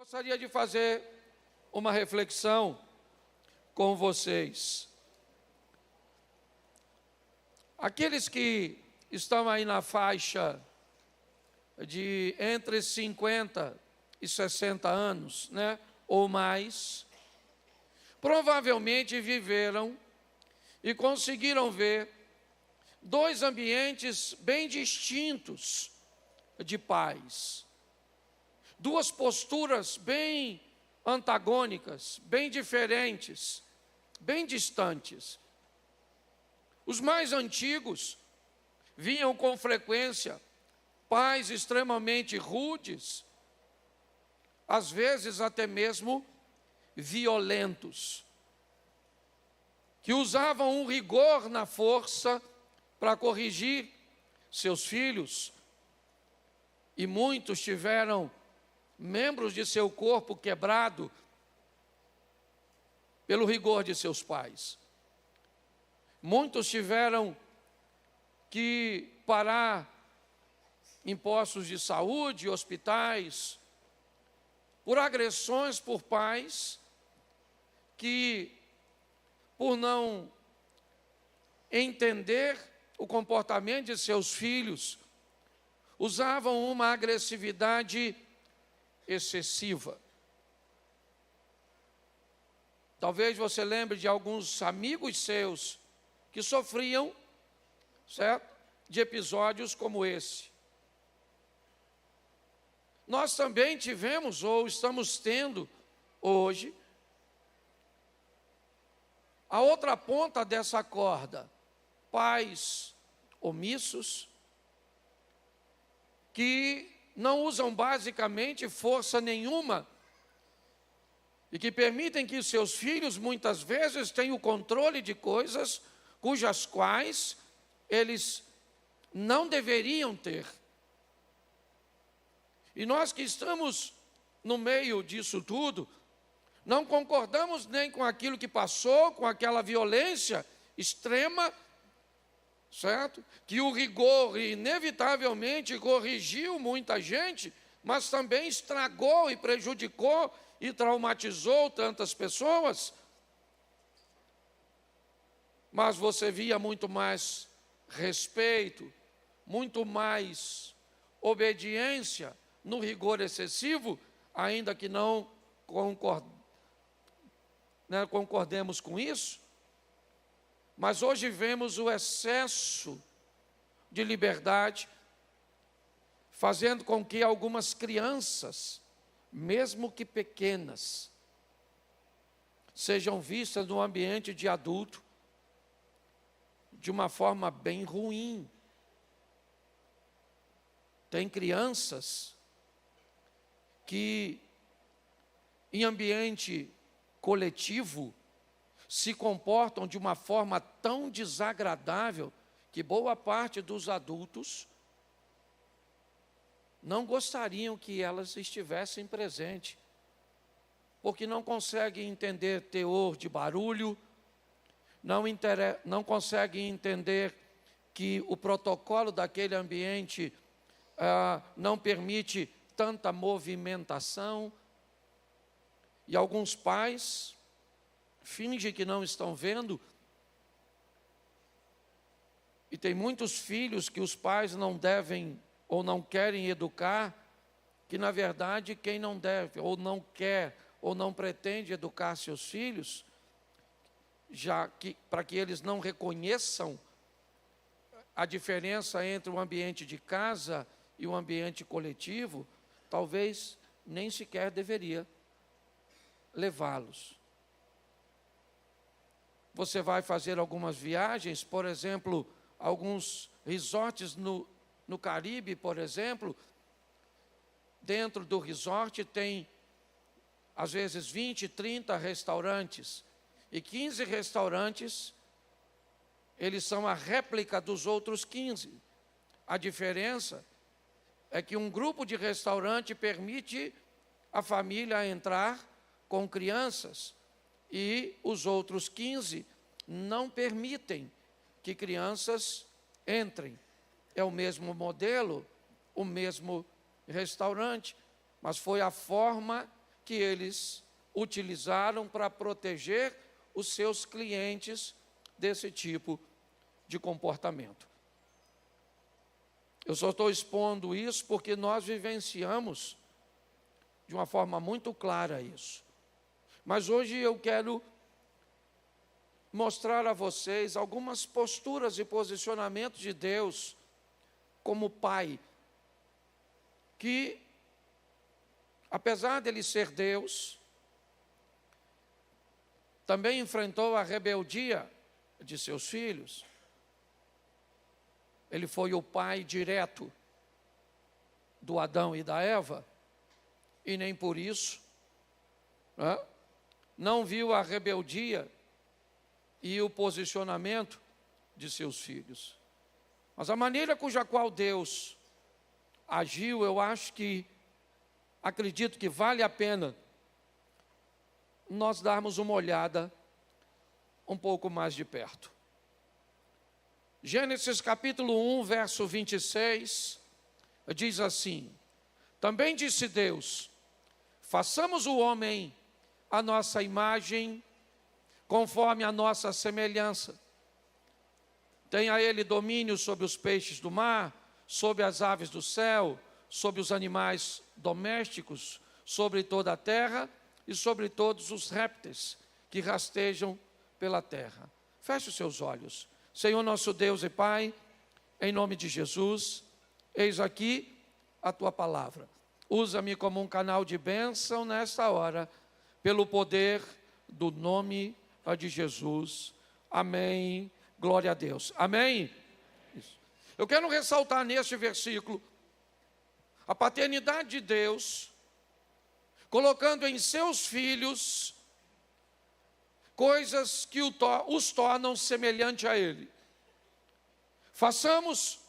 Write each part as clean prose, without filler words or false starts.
Gostaria de fazer uma reflexão com vocês. Aqueles que estão aí na faixa de entre 50 e 60 anos, ou mais, provavelmente viveram e conseguiram ver dois ambientes bem distintos de pais. Duas posturas bem antagônicas, bem diferentes, bem distantes. Os mais antigos viam com frequência pais extremamente rudes, às vezes até mesmo violentos, que usavam um rigor na força para corrigir seus filhos, e muitos tiveram membros de seu corpo quebrado pelo rigor de seus pais. Muitos tiveram que parar em postos de saúde, hospitais, por agressões por pais que, por não entender o comportamento de seus filhos, usavam uma agressividade excessiva. Talvez você lembre de alguns amigos seus que sofriam, certo, de episódios como esse. Nós também tivemos, ou estamos tendo hoje, a outra ponta dessa corda, pais omissos, que não usam basicamente força nenhuma e que permitem que seus filhos muitas vezes tenham o controle de coisas cujas quais eles não deveriam ter. E nós que estamos no meio disso tudo, não concordamos nem com aquilo que passou, com aquela violência extrema, certo? Que o rigor inevitavelmente corrigiu muita gente, mas também estragou e prejudicou e traumatizou tantas pessoas. Mas você via muito mais respeito, muito mais obediência no rigor excessivo, ainda que não concordemos com isso. Mas hoje vemos o excesso de liberdade, fazendo com que algumas crianças, mesmo que pequenas, sejam vistas no ambiente de adulto de uma forma bem ruim. Tem crianças que, em ambiente coletivo, se comportam de uma forma tão desagradável que boa parte dos adultos não gostariam que elas estivessem presentes, porque não conseguem entender teor de barulho, não conseguem entender que o protocolo daquele ambiente não permite tanta movimentação. E alguns pais fingem que não estão vendo, e tem muitos filhos que os pais não devem ou não querem educar, que na verdade quem não deve ou não quer ou não pretende educar seus filhos, já que para que eles não reconheçam a diferença entre o ambiente de casa e o ambiente coletivo, talvez nem sequer deveria levá-los. Você vai fazer algumas viagens, por exemplo, alguns resorts no Caribe, por exemplo. Dentro do resort tem, às vezes, 20, 30 restaurantes. E 15 restaurantes, eles são a réplica dos outros 15. A diferença é que um grupo de restaurante permite a família entrar com crianças, e os outros 15 não permitem que crianças entrem. É o mesmo modelo, o mesmo restaurante, mas foi a forma que eles utilizaram para proteger os seus clientes desse tipo de comportamento. Eu só estou expondo isso porque nós vivenciamos de uma forma muito clara isso. Mas hoje eu quero mostrar a vocês algumas posturas e posicionamentos de Deus como Pai, que, apesar dele ser Deus, também enfrentou a rebeldia de seus filhos. Ele foi o pai direto do Adão e da Eva, e nem por isso não viu a rebeldia e o posicionamento de seus filhos. Mas a maneira cuja qual Deus agiu, eu acredito que vale a pena nós darmos uma olhada um pouco mais de perto. Gênesis capítulo 1, verso 26, diz assim: também disse Deus, façamos o homem à nossa imagem, conforme a nossa semelhança. Tenha ele domínio sobre os peixes do mar, sobre as aves do céu, sobre os animais domésticos, sobre toda a terra e sobre todos os répteis que rastejam pela terra. Feche os seus olhos. Senhor nosso Deus e Pai, em nome de Jesus, eis aqui a Tua palavra. Usa-me como um canal de bênção nesta hora, pelo poder do nome de Jesus. Amém. Glória a Deus. Amém. Isso. Eu quero ressaltar neste versículo a paternidade de Deus, colocando em seus filhos coisas que os tornam semelhante a Ele. Façamos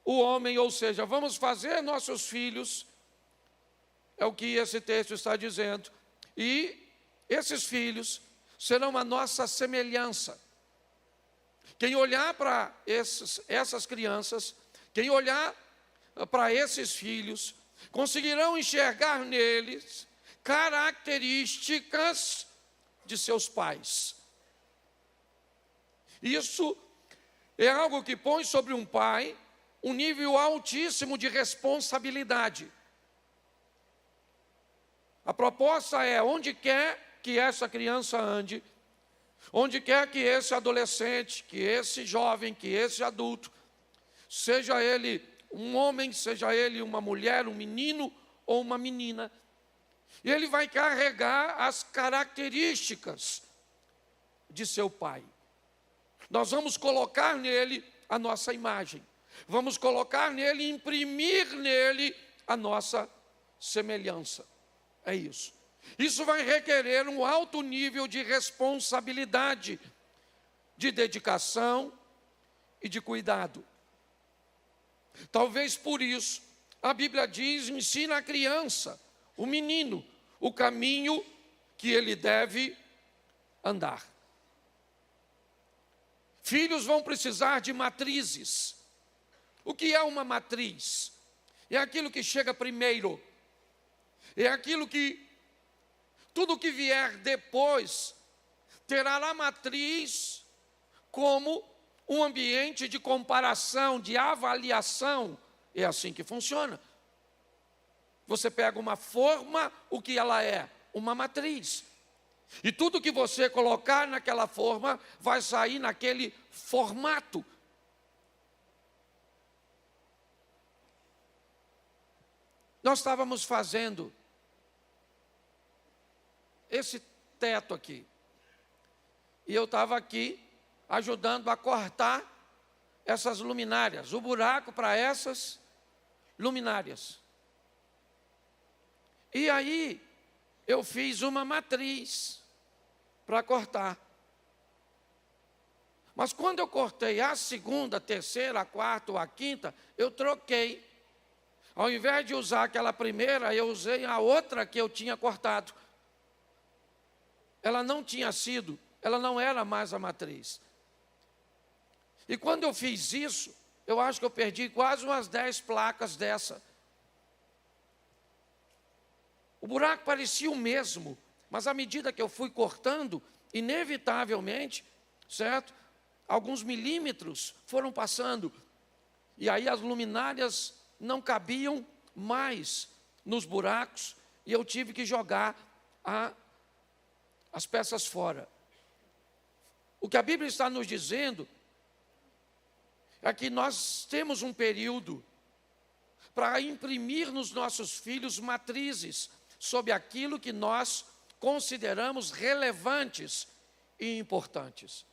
o homem, ou seja, vamos fazer nossos filhos, é o que esse texto está dizendo, e esses filhos serão a nossa semelhança. Quem olhar para essas crianças, quem olhar para esses filhos, conseguirão enxergar neles características de seus pais. Isso é algo que põe sobre um pai um nível altíssimo de responsabilidade. A proposta é, onde quer que essa criança ande, onde quer que esse adolescente, que esse jovem, que esse adulto, seja ele um homem, seja ele uma mulher, um menino ou uma menina, e ele vai carregar as características de seu pai. Nós vamos colocar nele a nossa imagem, vamos colocar nele, imprimir nele a nossa semelhança. É isso. Isso vai requerer um alto nível de responsabilidade, de dedicação e de cuidado. Talvez por isso, a Bíblia diz, ensina a criança, o menino, o caminho que ele deve andar. Filhos vão precisar de matrizes. O que é uma matriz? É aquilo que chega primeiro. É aquilo que, tudo que vier depois, terá a matriz como um ambiente de comparação, de avaliação. É assim que funciona. Você pega uma forma, o que ela é? Uma matriz. E tudo que você colocar naquela forma, vai sair naquele formato. Nós estávamos fazendo esse teto aqui. E eu estava aqui ajudando a cortar essas luminárias, o buraco para essas luminárias. E aí eu fiz uma matriz para cortar. Mas quando eu cortei a segunda, a terceira, a quarta ou a quinta, eu troquei. Ao invés de usar aquela primeira, eu usei a outra que eu tinha cortado. Ela não tinha sido, ela não era mais a matriz. E quando eu fiz isso, eu acho que eu perdi quase umas 10 placas dessa. O buraco parecia o mesmo, mas à medida que eu fui cortando, inevitavelmente, certo? Alguns milímetros foram passando, e aí as luminárias não cabiam mais nos buracos, e eu tive que jogar as peças fora. O que a Bíblia está nos dizendo é que nós temos um período para imprimir nos nossos filhos matrizes sobre aquilo que nós consideramos relevantes e importantes.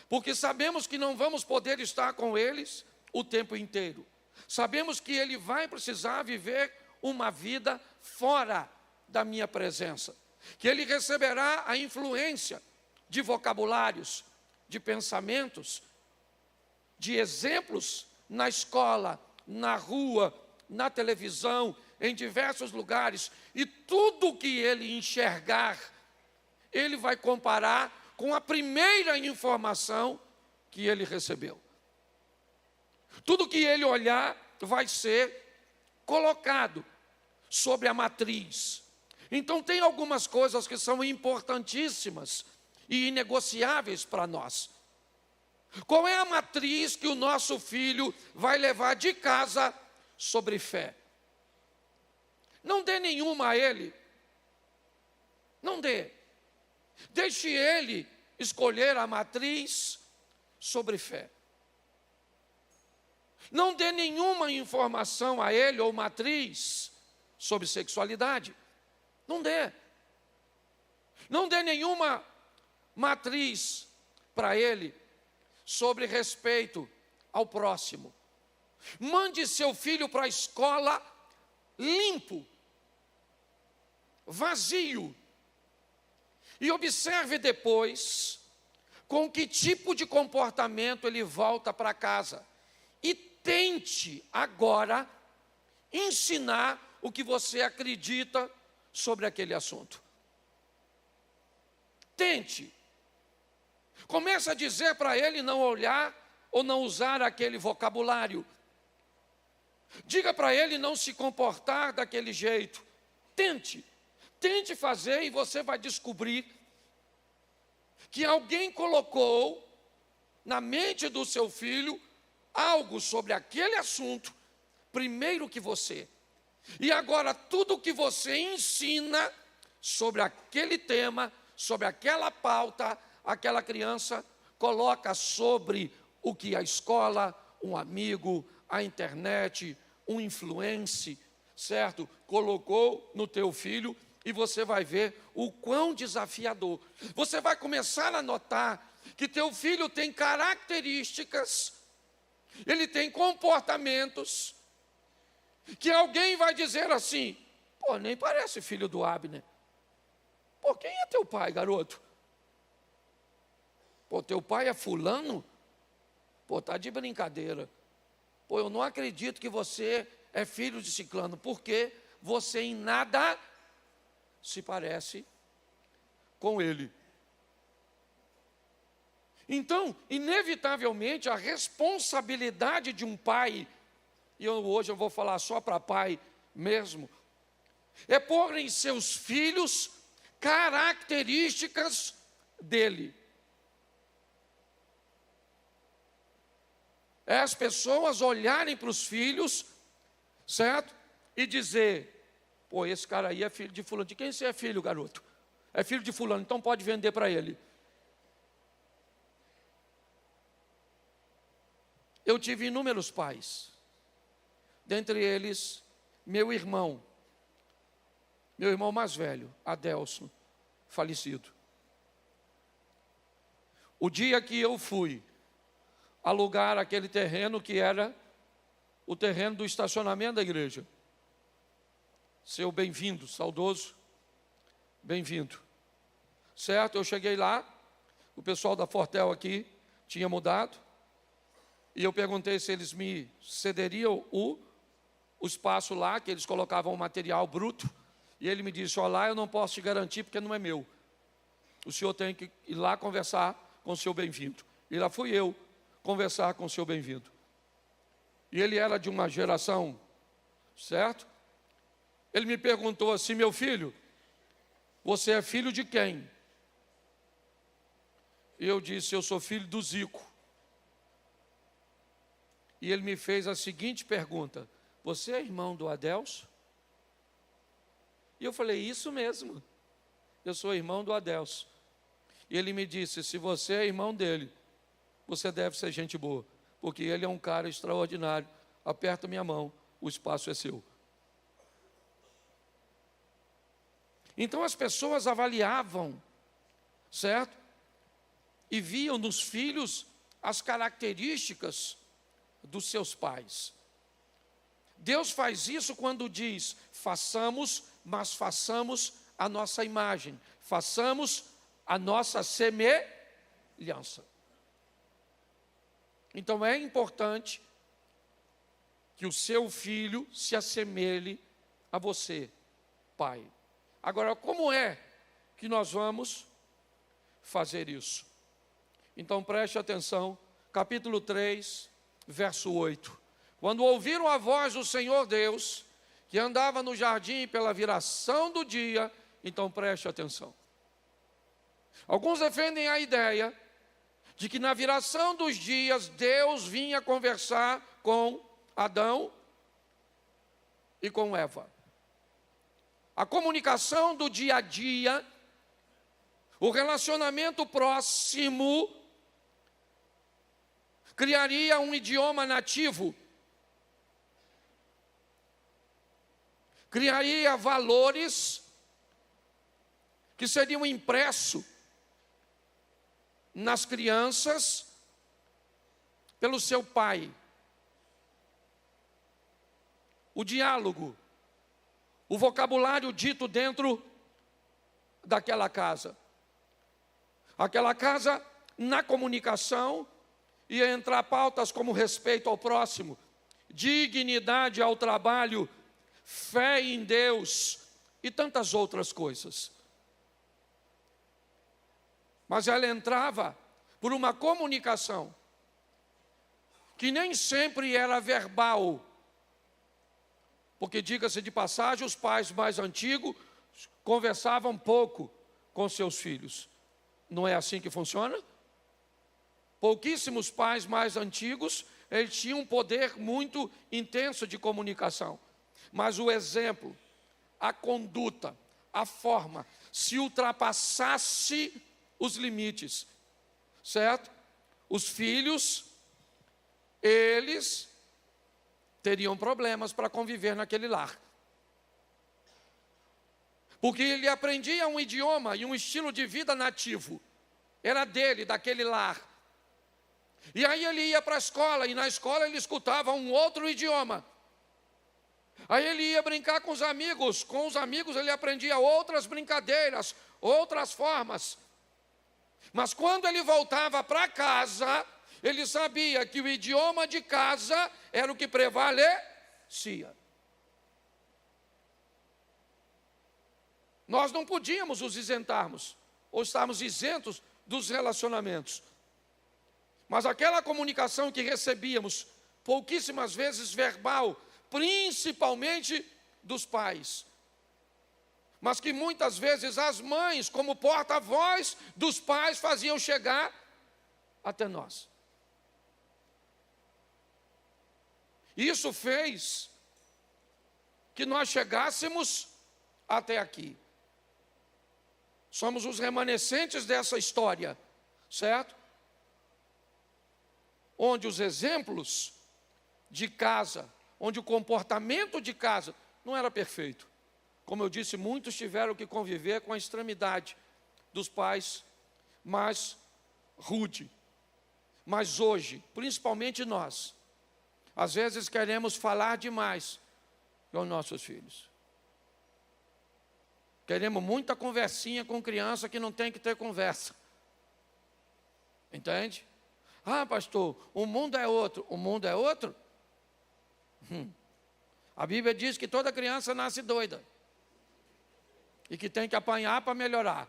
Porque sabemos que não vamos poder estar com eles o tempo inteiro. Sabemos que ele vai precisar viver uma vida fora da minha presença. Que ele receberá a influência de vocabulários, de pensamentos, de exemplos na escola, na rua, na televisão, em diversos lugares. E tudo que ele enxergar, ele vai comparar com a primeira informação que ele recebeu. Tudo que ele olhar vai ser colocado sobre a matriz. Então tem algumas coisas que são importantíssimas e inegociáveis para nós. Qual é a matriz que o nosso filho vai levar de casa sobre fé? Não dê nenhuma a ele. Não dê. Deixe ele escolher a matriz sobre fé. Não dê nenhuma informação a ele ou matriz sobre sexualidade. Não dê. Não dê nenhuma matriz para ele sobre respeito ao próximo. Mande seu filho para a escola limpo, vazio. E observe depois com que tipo de comportamento ele volta para casa. E tente agora ensinar o que você acredita sobre aquele assunto. Tente. Comece a dizer para ele não olhar ou não usar aquele vocabulário. Diga para ele não se comportar daquele jeito. Tente. Tente fazer e você vai descobrir que alguém colocou na mente do seu filho algo sobre aquele assunto primeiro que você. E agora tudo que você ensina sobre aquele tema, sobre aquela pauta, aquela criança coloca sobre o que a escola, um amigo, a internet, um influencer, certo? Colocou no teu filho e você vai ver o quão desafiador. Você vai começar a notar que teu filho tem características, ele tem comportamentos, que alguém vai dizer assim, pô, nem parece filho do Abner. Pô, quem é teu pai, garoto? Pô, teu pai é fulano? Pô, tá de brincadeira. Pô, eu não acredito que você é filho de ciclano, porque você em nada se parece com ele. Então, inevitavelmente, a responsabilidade de um pai, e hoje eu vou falar só para pai mesmo, é pôr em seus filhos características dele. É as pessoas olharem para os filhos, certo? E dizer, pô, esse cara aí é filho de fulano. De quem você é filho, garoto? É filho de fulano, então pode vender para ele. Eu tive inúmeros pais. Dentre eles, meu irmão mais velho, Adelson, falecido. O dia que eu fui alugar aquele terreno que era o terreno do estacionamento da igreja. Seu bem-vindo, saudoso, bem-vindo. Certo? Eu cheguei lá, o pessoal da Fortel aqui tinha mudado, e eu perguntei se eles me cederiam o espaço lá, que eles colocavam o material bruto, e ele me disse, ó, lá eu não posso te garantir porque não é meu. O senhor tem que ir lá conversar com o seu bem-vindo. E lá fui eu conversar com o seu bem-vindo. E ele era de uma geração, certo? Ele me perguntou assim: meu filho, você é filho de quem? E eu disse: eu sou filho do Zico. E ele me fez a seguinte pergunta: você é irmão do Adelso? E eu falei: isso mesmo, eu sou irmão do Adelso. E ele me disse: se você é irmão dele, você deve ser gente boa, porque ele é um cara extraordinário. Aperta minha mão, o espaço é seu. Então as pessoas avaliavam, certo? E viam nos filhos as características dos seus pais. Deus faz isso quando diz: façamos, mas façamos a nossa imagem, façamos a nossa semelhança. Então é importante que o seu filho se assemelhe a você, pai. Agora, como é que nós vamos fazer isso? Então preste atenção, capítulo 3, verso 8. Quando ouviram a voz do Senhor Deus, que andava no jardim pela viração do dia, então preste atenção. Alguns defendem a ideia de que na viração dos dias Deus vinha conversar com Adão e com Eva. A comunicação do dia a dia, o relacionamento próximo, criaria um idioma nativo, criaria valores que seriam impressos nas crianças pelo seu pai. O diálogo, o vocabulário dito dentro daquela casa. Aquela casa, na comunicação, ia entrar pautas como respeito ao próximo, dignidade ao trabalho, fé em Deus e tantas outras coisas. Mas ela entrava por uma comunicação que nem sempre era verbal. Porque, diga-se de passagem, os pais mais antigos conversavam pouco com seus filhos. Não é assim que funciona? Pouquíssimos pais mais antigos, eles tinham um poder muito intenso de comunicação. Mas o exemplo, a conduta, a forma, se ultrapassasse os limites, certo? Os filhos, eles teriam problemas para conviver naquele lar. Porque ele aprendia um idioma e um estilo de vida nativo. Era dele, daquele lar. E aí ele ia para a escola, e na escola ele escutava um outro idioma. Aí ele ia brincar com os amigos ele aprendia outras brincadeiras, outras formas. Mas quando ele voltava para casa, ele sabia que o idioma de casa era o que prevalecia. Nós não podíamos nos isentarmos, ou estarmos isentos dos relacionamentos. Mas aquela comunicação que recebíamos, pouquíssimas vezes verbal, principalmente dos pais, mas que muitas vezes as mães, como porta-voz dos pais, faziam chegar até nós. Isso fez que nós chegássemos até aqui. Somos os remanescentes dessa história, certo? Onde os exemplos de casa, onde o comportamento de casa não era perfeito. Como eu disse, muitos tiveram que conviver com a extremidade dos pais mais rude. Mas hoje, principalmente nós, às vezes queremos falar demais com os nossos filhos. Queremos muita conversinha com criança que não tem que ter conversa. Entende? Ah, pastor, o mundo é outro. O mundo é outro? A Bíblia diz que toda criança nasce doida. E que tem que apanhar para melhorar.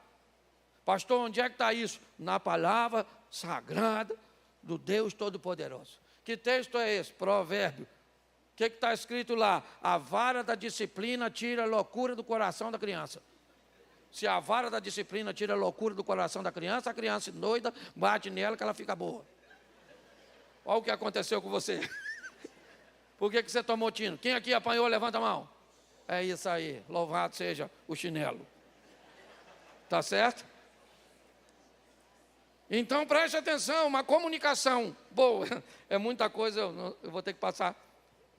Pastor, onde é que está isso? Na palavra sagrada do Deus Todo-Poderoso. Que texto é esse? Provérbio. O que está escrito lá? A vara da disciplina tira a loucura do coração da criança. Se a vara da disciplina tira a loucura do coração da criança, a criança doida bate nela que ela fica boa. Olha o que aconteceu com você. Por que você tomou tino? Quem aqui apanhou, levanta a mão. É isso aí, louvado seja o chinelo. Tá certo? Então preste atenção, uma comunicação boa. É muita coisa, eu vou ter que passar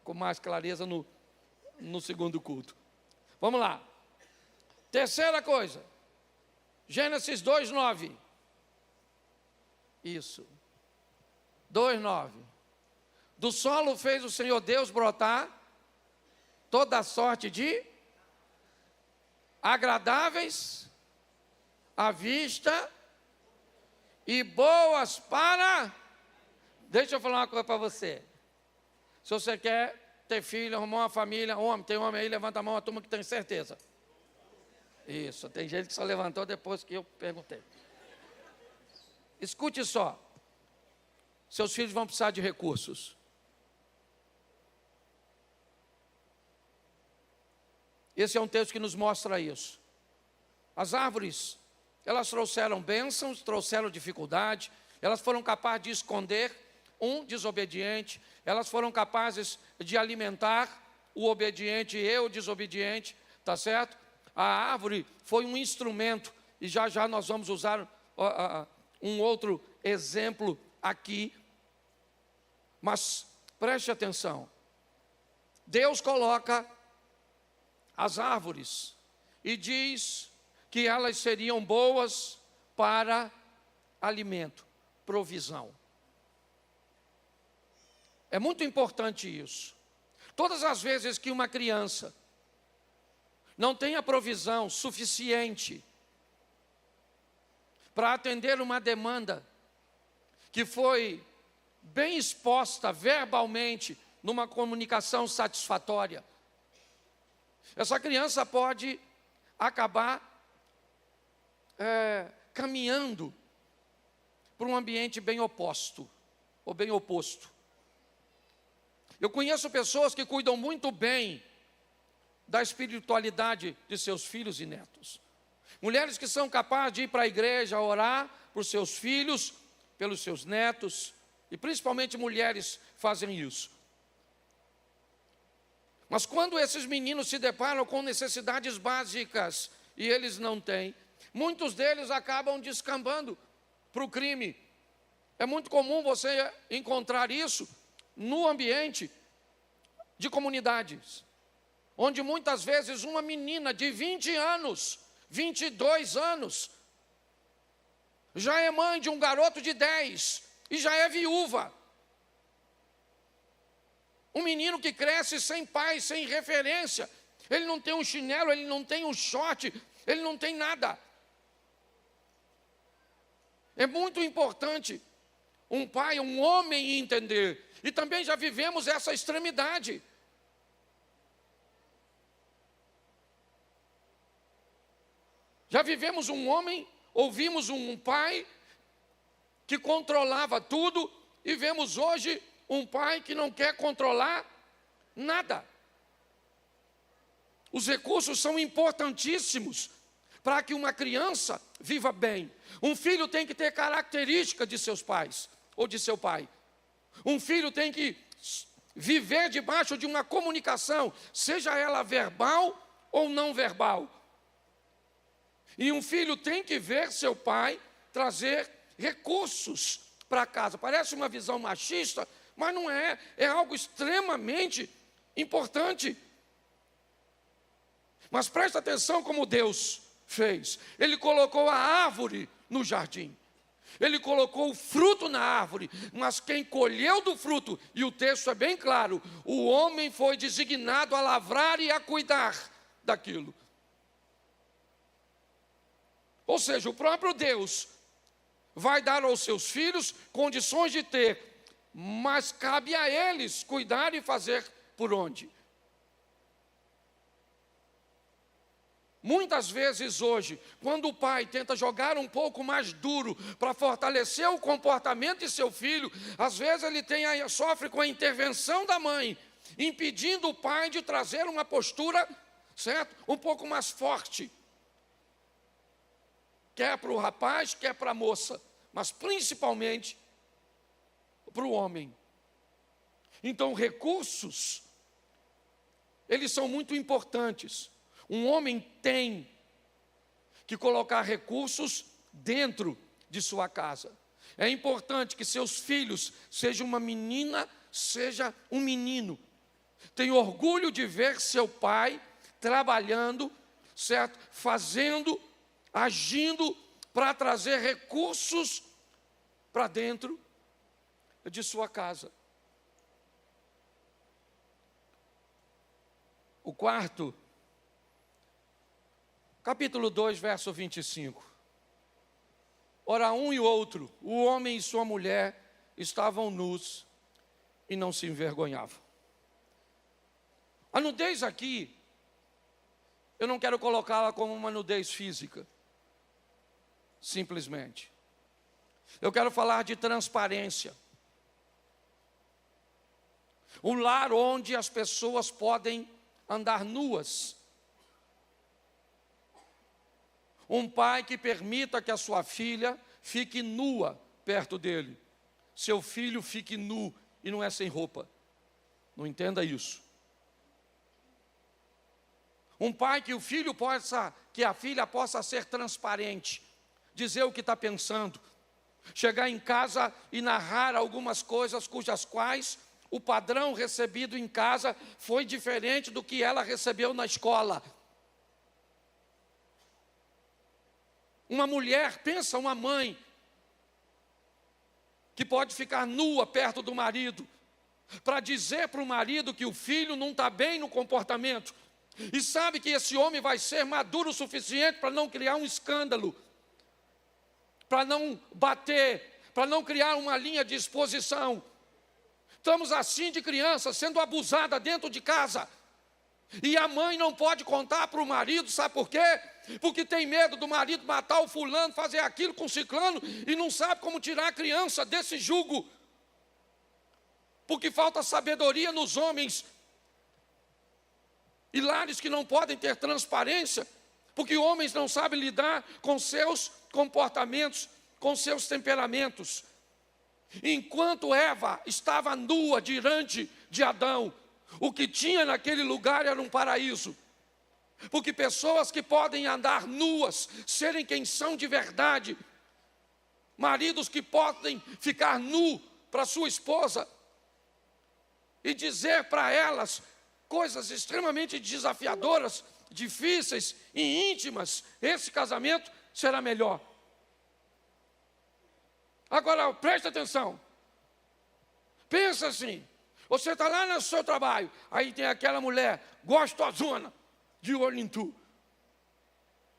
com mais clareza no segundo culto. Vamos lá. Terceira coisa, Gênesis 2:9. Isso. 2:9. Do solo fez o Senhor Deus brotar toda sorte de agradáveis à vista e boas para... Deixa eu falar uma coisa para você. Se você quer ter filho, arrumar uma família, homem, tem homem aí, levanta a mão, a turma que tem certeza. Isso, tem gente que só levantou depois que eu perguntei. Escute só. Seus filhos vão precisar de recursos. Esse é um texto que nos mostra isso. As árvores, elas trouxeram bênçãos, trouxeram dificuldade, elas foram capazes de esconder um desobediente, elas foram capazes de alimentar o obediente e o desobediente, tá certo? A árvore foi um instrumento, e já já nós vamos usar um outro exemplo aqui, mas preste atenção. Deus coloca as árvores e diz que elas seriam boas para alimento, provisão. É muito importante isso. Todas as vezes que uma criança não tem a provisão suficiente para atender uma demanda que foi bem exposta verbalmente numa comunicação satisfatória, essa criança pode acabar caminhando para um ambiente bem oposto, ou bem oposto. Eu conheço pessoas que cuidam muito bem da espiritualidade de seus filhos e netos. Mulheres que são capazes de ir para a igreja, orar por seus filhos, pelos seus netos, e principalmente mulheres fazem isso. Mas quando esses meninos se deparam com necessidades básicas e eles não têm, muitos deles acabam descambando para o crime. É muito comum você encontrar isso no ambiente de comunidades, onde muitas vezes uma menina de 20 anos, 22 anos, já é mãe de um garoto de 10 e já é viúva. Um menino que cresce sem pai, sem referência, ele não tem um chinelo, ele não tem um short, ele não tem nada. É muito importante um pai, um homem entender. E também já vivemos essa extremidade. Já vivemos um homem, ouvimos um pai que controlava tudo e vemos hoje um pai que não quer controlar nada. Os recursos são importantíssimos para que uma criança viva bem. Um filho tem que ter característica de seus pais ou de seu pai. Um filho tem que viver debaixo de uma comunicação, seja ela verbal ou não verbal. E um filho tem que ver seu pai trazer recursos para casa. Parece uma visão machista, mas não é. É algo extremamente importante. Mas presta atenção como Deus fez. Ele colocou a árvore no jardim. Ele colocou o fruto na árvore, mas quem colheu do fruto, e o texto é bem claro, o homem foi designado a lavrar e a cuidar daquilo. Ou seja, o próprio Deus vai dar aos seus filhos condições de ter, mas cabe a eles cuidar e fazer por onde. Muitas vezes hoje, quando o pai tenta jogar um pouco mais duro para fortalecer o comportamento de seu filho, às vezes ele sofre com a intervenção da mãe, impedindo o pai de trazer uma postura, certo? Um pouco mais forte. Quer para o rapaz, quer para a moça, mas principalmente para o homem. Então, recursos, eles são muito importantes. Um homem tem que colocar recursos dentro de sua casa. É importante que seus filhos, seja uma menina, seja um menino, tenha orgulho de ver seu pai trabalhando, certo? Fazendo, agindo para trazer recursos para dentro de sua casa. O quarto, capítulo 2, verso 25. Ora, um e o outro, o homem e sua mulher, estavam nus e não se envergonhavam. A nudez aqui, eu não quero colocá-la como uma nudez física, simplesmente. Eu quero falar de transparência. Um lar onde as pessoas podem andar nuas. Um pai que permita que a sua filha fique nua perto dele. Seu filho fique nu e não é sem roupa. Não entenda isso. Um pai que que a filha possa ser transparente, dizer o que está pensando, chegar em casa e narrar algumas coisas cujas quais o padrão recebido em casa foi diferente do que ela recebeu na escola. Uma mulher, pensa uma mãe, que pode ficar nua perto do marido, para dizer para o marido que o filho não está bem no comportamento, e sabe que esse homem vai ser maduro o suficiente para não criar um escândalo, para não bater, para não criar uma linha de exposição. Estamos assim de criança, sendo abusada dentro de casa. E a mãe não pode contar para o marido, sabe por quê? Porque tem medo do marido matar o fulano, fazer aquilo com o ciclano, e não sabe como tirar a criança desse jugo. Porque falta sabedoria nos homens. E lares que não podem ter transparência, porque homens não sabem lidar com seus comportamentos, com seus temperamentos. Enquanto Eva estava nua diante de Adão, o que tinha naquele lugar era um paraíso. Porque pessoas que podem andar nuas, serem quem são de verdade, maridos que podem ficar nu para sua esposa e dizer para elas coisas extremamente desafiadoras, difíceis e íntimas, esse casamento será melhor. Agora, preste atenção. Pensa assim, você está lá no seu trabalho, aí tem aquela mulher gostosona, de olho em tu.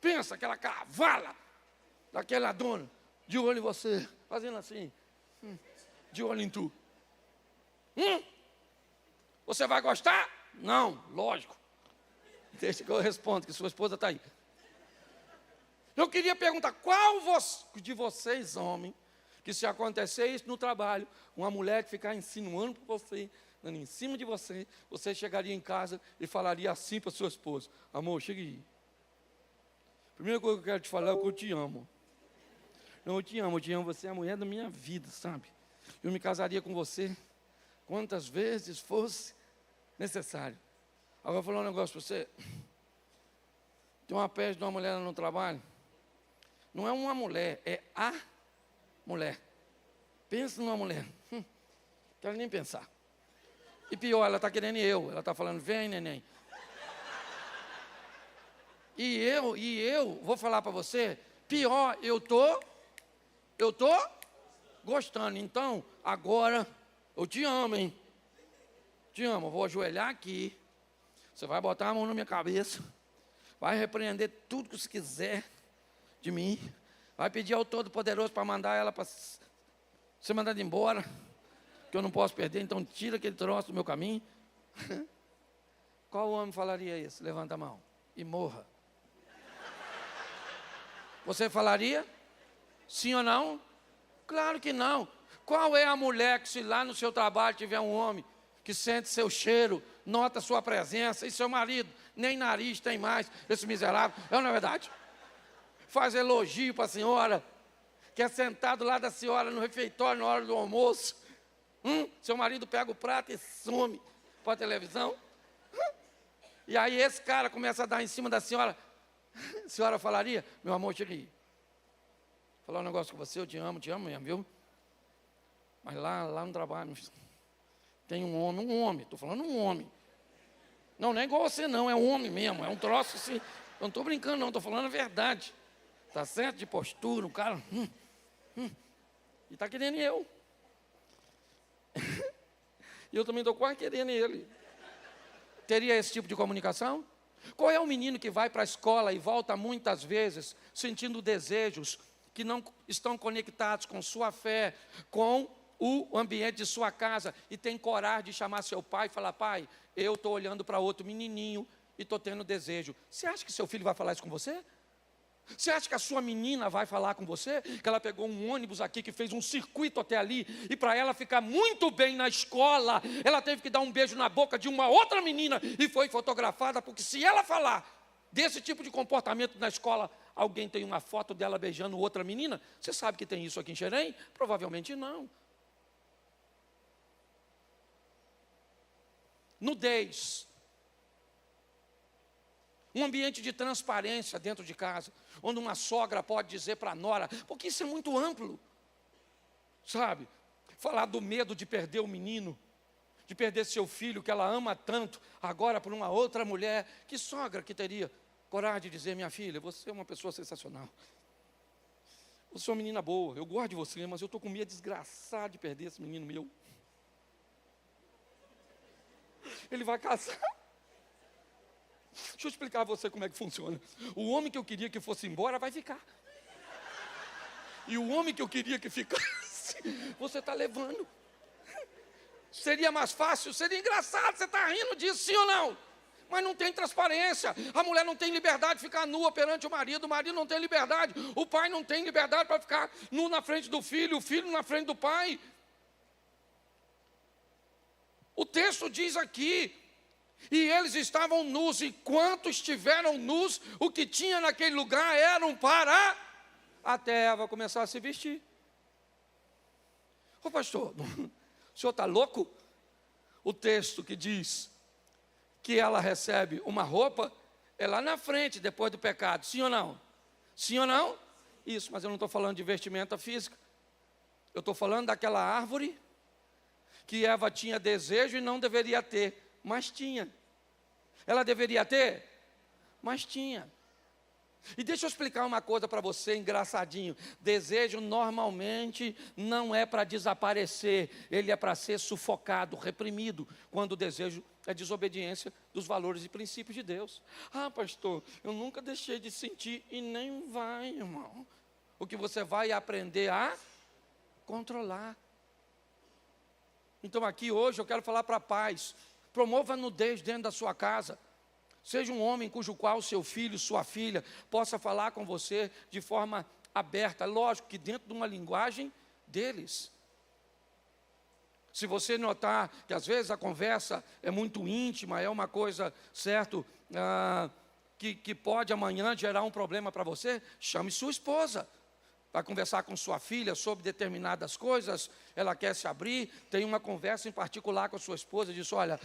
Pensa, aquela cavala, daquela dona, de olho em você, fazendo assim, de olho em tu. Você vai gostar? Não, lógico. Deixa que eu respondo, que sua esposa está aí. Eu queria perguntar, qual de vocês, homem, que se acontecer isso no trabalho, uma mulher que ficar insinuando para você, dando em cima de você, você chegaria em casa e falaria assim para sua esposa: amor, chega aí. Primeira coisa que eu quero te falar é que eu te amo. Não, eu te amo, você é a mulher da minha vida, sabe? Eu me casaria com você quantas vezes fosse necessário. Agora eu vou falar um negócio para você. Tem uma peste de uma mulher no trabalho. Não é uma mulher, é a mulher. Pensa numa mulher. Quero nem pensar. E pior, ela está querendo ela está falando, vem neném. E eu vou falar para você, pior, eu tô gostando. Então, agora, eu te amo, hein? Te amo, eu vou ajoelhar aqui. Você vai botar a mão na minha cabeça. Vai repreender tudo que você quiser de mim. Vai pedir ao Todo-Poderoso para mandar ela para ser mandada embora, que eu não posso perder, então tira aquele troço do meu caminho. Qual homem falaria isso? Levanta a mão e morra. Você falaria? Sim ou não? Claro que não. Qual é a mulher que, se lá no seu trabalho tiver um homem que sente seu cheiro, nota sua presença, e seu marido nem nariz tem mais, esse miserável, é na verdade. Faz elogio para a senhora, que é sentado lá da senhora no refeitório na hora do almoço. Seu marido pega o prato e some para a televisão. E aí esse cara começa a dar em cima da senhora. A senhora falaria: meu amor, chega aí. Vou falar um negócio com você, eu te amo mesmo, viu? Mas lá no trabalho tem um homem, estou falando um homem. Não é igual você não, é um homem mesmo, é um troço assim. Eu não estou brincando não, estou falando a verdade. Tá certo? De postura, um cara. E está querendo eu. E eu também estou quase querendo ele. Teria esse tipo de comunicação? Qual é o menino que vai para a escola e volta muitas vezes sentindo desejos que não estão conectados com sua fé, com o ambiente de sua casa, e tem coragem de chamar seu pai e falar: pai, eu estou olhando para outro menininho e estou tendo desejo. Você acha que seu filho vai falar isso com você? Você acha que a sua menina vai falar com você? Que ela pegou um ônibus aqui, que fez um circuito até ali, e para ela ficar muito bem na escola, ela teve que dar um beijo na boca de uma outra menina e foi fotografada, porque se ela falar desse tipo de comportamento na escola, alguém tem uma foto dela beijando outra menina? Você sabe que tem isso aqui em Xerém? Provavelmente não. Nudez. Um ambiente de transparência dentro de casa, onde uma sogra pode dizer para a nora, porque isso é muito amplo, sabe? Falar do medo de perder o menino, de perder seu filho, que ela ama tanto, agora por uma outra mulher. Que sogra que teria coragem de dizer: minha filha, você é uma pessoa sensacional, você é uma menina boa, eu gosto de você, mas eu estou com medo desgraçado de perder esse menino meu. Ele vai casar. Deixa eu explicar a você como é que funciona. O homem que eu queria que fosse embora vai ficar. E o homem que eu queria que ficasse, você está levando. Seria mais fácil, seria engraçado, você está rindo disso, sim ou não? Mas não tem transparência. A mulher não tem liberdade de ficar nua perante o marido não tem liberdade, o pai não tem liberdade para ficar nu na frente do filho, o filho na frente do pai. O texto diz aqui: e eles estavam nus, e quanto estiveram nus, o que tinha naquele lugar eram para até Eva começar a se vestir. Ô pastor, o senhor está louco? O texto que diz que ela recebe uma roupa é lá na frente, depois do pecado, sim ou não? Sim ou não? Isso, mas eu não estou falando de vestimenta física. Eu estou falando daquela árvore que Eva tinha desejo e não deveria ter, mas tinha. Ela deveria ter, mas tinha. E deixa eu explicar uma coisa para você, engraçadinho. Desejo normalmente não é para desaparecer, ele é para ser sufocado, reprimido, quando o desejo é desobediência dos valores e princípios de Deus. Ah, pastor, eu nunca deixei de sentir, e nem vai, irmão. O que você vai aprender a controlar. Então aqui hoje eu quero falar para pais: promova a nudez dentro da sua casa. Seja um homem cujo qual seu filho, sua filha, possa falar com você de forma aberta. Lógico que dentro de uma linguagem deles. Se você notar que às vezes a conversa é muito íntima, é uma coisa, certo, que pode amanhã gerar um problema para você, chame sua esposa. Vai conversar com sua filha sobre determinadas coisas, ela quer se abrir, tem uma conversa em particular com a sua esposa, diz: olha,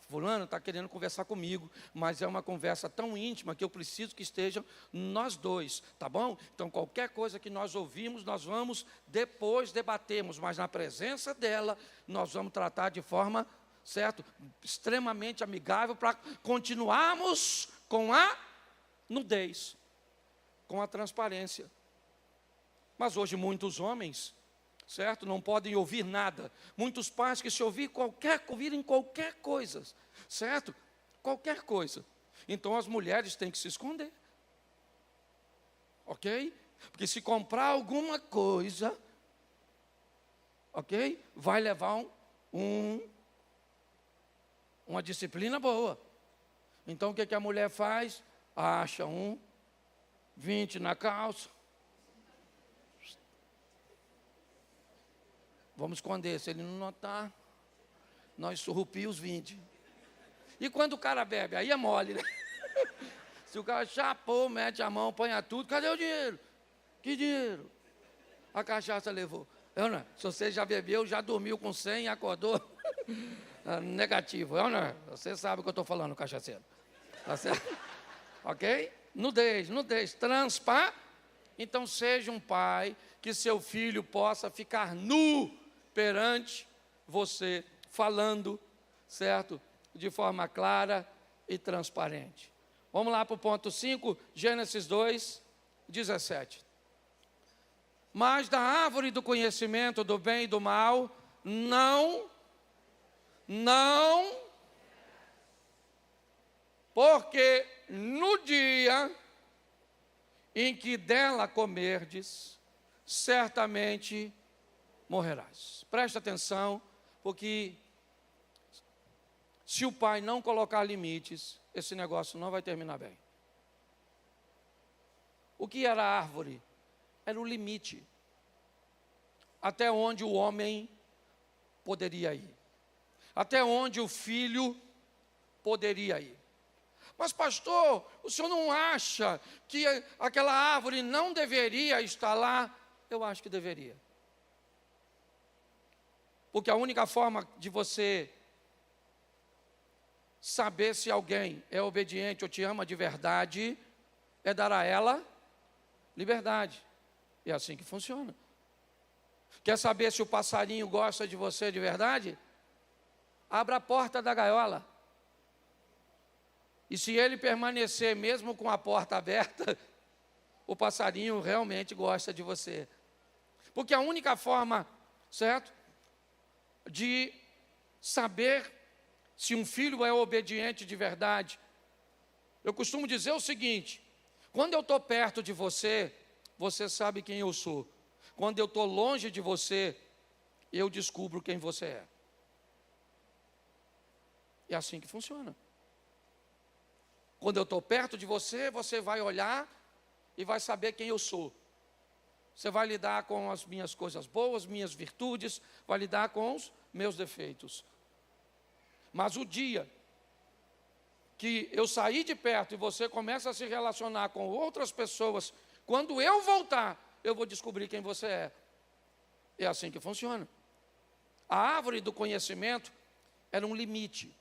fulano está querendo conversar comigo, mas é uma conversa tão íntima que eu preciso que estejam nós dois, tá bom? Então qualquer coisa que nós ouvimos, nós vamos depois debatermos, mas na presença dela, nós vamos tratar de forma, certo, extremamente amigável, para continuarmos com a nudez, com a transparência. Mas hoje muitos homens, certo, não podem ouvir nada. Muitos pais que se ouvirem qualquer coisa, certo? Qualquer coisa. Então as mulheres têm que se esconder. Ok? Porque se comprar alguma coisa, ok? Vai levar uma disciplina boa. Então o que a mulher faz? Acha 20 na calça. Vamos esconder, se ele não notar. nós surrupia os 20. E quando o cara bebe, aí é mole, né? Se o cara chapou, mete a mão, põe tudo, cadê o dinheiro? Que dinheiro? A cachaça levou. Não, se você já bebeu, já dormiu com 100 e acordou negativo. Não, você sabe o que eu estou falando, cachaceiro. Tá certo? Ok? Nudez, transpa. Então seja um pai que seu filho possa ficar nu perante você, falando, certo? De forma clara e transparente. Vamos lá para o ponto 5, Gênesis 2, 17. Mas da árvore do conhecimento do bem e do mal, não, porque no dia em que dela comerdes, certamente morrerás. Presta atenção, porque se o pai não colocar limites, esse negócio não vai terminar bem. O que era a árvore? Era o limite. Até onde o homem poderia ir. Até onde o filho poderia ir. Mas pastor, o senhor não acha que aquela árvore não deveria estar lá? Eu acho que deveria. Porque a única forma de você saber se alguém é obediente ou te ama de verdade é dar a ela liberdade. É assim que funciona. Quer saber se o passarinho gosta de você de verdade? Abra a porta da gaiola. E se ele permanecer mesmo com a porta aberta, o passarinho realmente gosta de você. Porque a única forma, certo, de saber se um filho é obediente de verdade, eu costumo dizer o seguinte: quando eu estou perto de você, você sabe quem eu sou. Quando eu estou longe de você, eu descubro quem você é. É assim que funciona. Quando eu estou perto de você, você vai olhar e vai saber quem eu sou. Você vai lidar com as minhas coisas boas, minhas virtudes, vai lidar com os meus defeitos. Mas o dia que eu sair de perto e você começa a se relacionar com outras pessoas, quando eu voltar, eu vou descobrir quem você é. É assim que funciona. A árvore do conhecimento era um limite.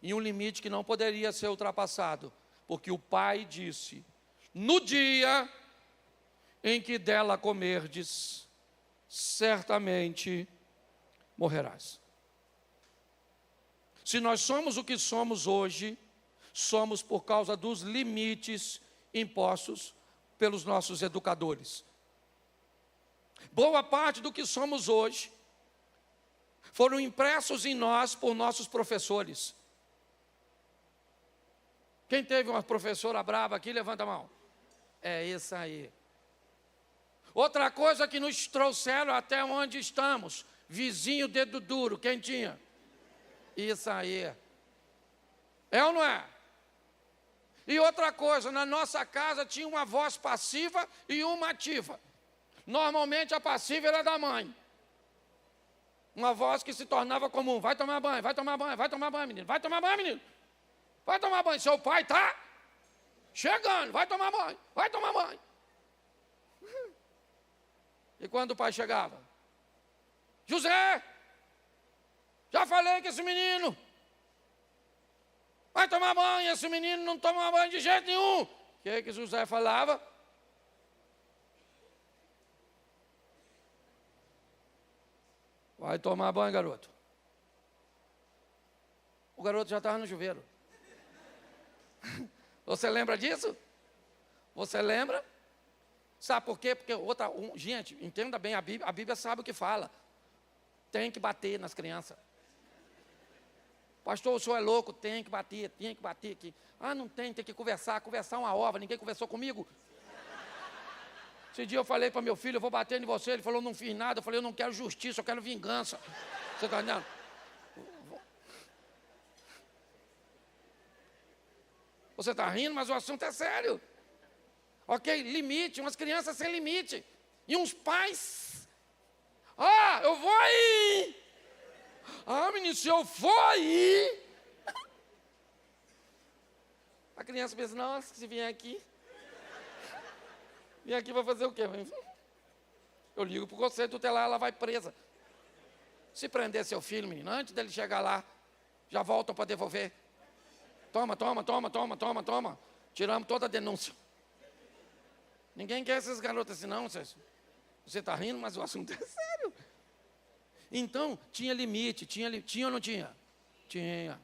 E um limite que não poderia ser ultrapassado. Porque o pai disse: no dia em que dela comerdes, certamente morrerás. Se nós somos o que somos hoje, somos por causa dos limites impostos pelos nossos educadores. Boa parte do que somos hoje foram impressos em nós por nossos professores. Quem teve uma professora brava aqui, levanta a mão. É isso aí. Outra coisa que nos trouxeram até onde estamos, vizinho dedo duro, quem tinha? Isso aí. É ou não é? E outra coisa, na nossa casa tinha uma voz passiva e uma ativa. Normalmente a passiva era da mãe. Uma voz que se tornava comum: vai tomar banho, vai tomar banho, vai tomar banho, menino, vai tomar banho, menino. Vai tomar banho, seu pai está chegando, vai tomar banho, vai tomar banho. E quando o pai chegava? José, já falei que esse menino vai tomar banho, esse menino não toma banho de jeito nenhum. O que José falava? Vai tomar banho, garoto. O garoto já estava no chuveiro. Você lembra disso? Você lembra? Sabe por quê? Porque gente, entenda bem, a Bíblia sabe o que fala. Tem que bater nas crianças. Pastor, o senhor é louco? Tem que bater aqui. Ah, não tem que conversar uma ova, ninguém conversou comigo. Esse dia eu falei para meu filho: eu vou bater em você. Ele falou: não fiz nada. Eu falei: eu não quero justiça, eu quero vingança. Você está entendendo? Você está rindo, mas o assunto é sério. Ok? Limite, umas crianças sem limite. E uns pais: eu vou aí. Ah, menino, se eu for aí... A criança pensa, nossa, se vier aqui... Vem aqui vai fazer o quê? Eu ligo para o conselho tutelar, ela vai presa. Se prender seu filho, menino, antes dele chegar lá, já voltam para devolver. Toma. Tiramos toda a denúncia. Ninguém quer essas garotas assim, não. Você está rindo, mas o assunto é sério. Então, tinha limite, tinha ou não tinha? Tinha.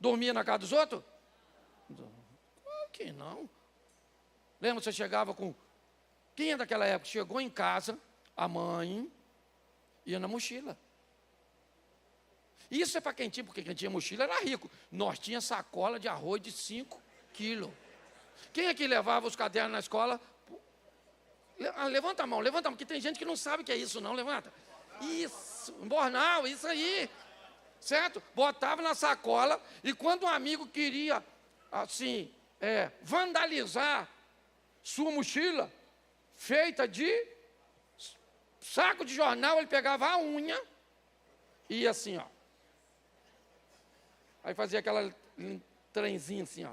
Dormia na casa dos outros? Claro que não. Lembra, você chegava com... Quem é daquela época? Chegou em casa, a mãe ia na mochila. Isso é para quem tinha, porque quem tinha mochila era rico. Nós tínhamos sacola de arroz de 5 quilos. Quem aqui levava os cadernos na escola? Levanta a mão, que tem gente que não sabe o que é isso não, levanta. Isso, um bornal, isso aí. Certo? Botava na sacola e quando um amigo queria, assim, vandalizar sua mochila, feita de saco de jornal, ele pegava a unha e ia assim, ó. Aí fazia aquela trenzinha assim, ó.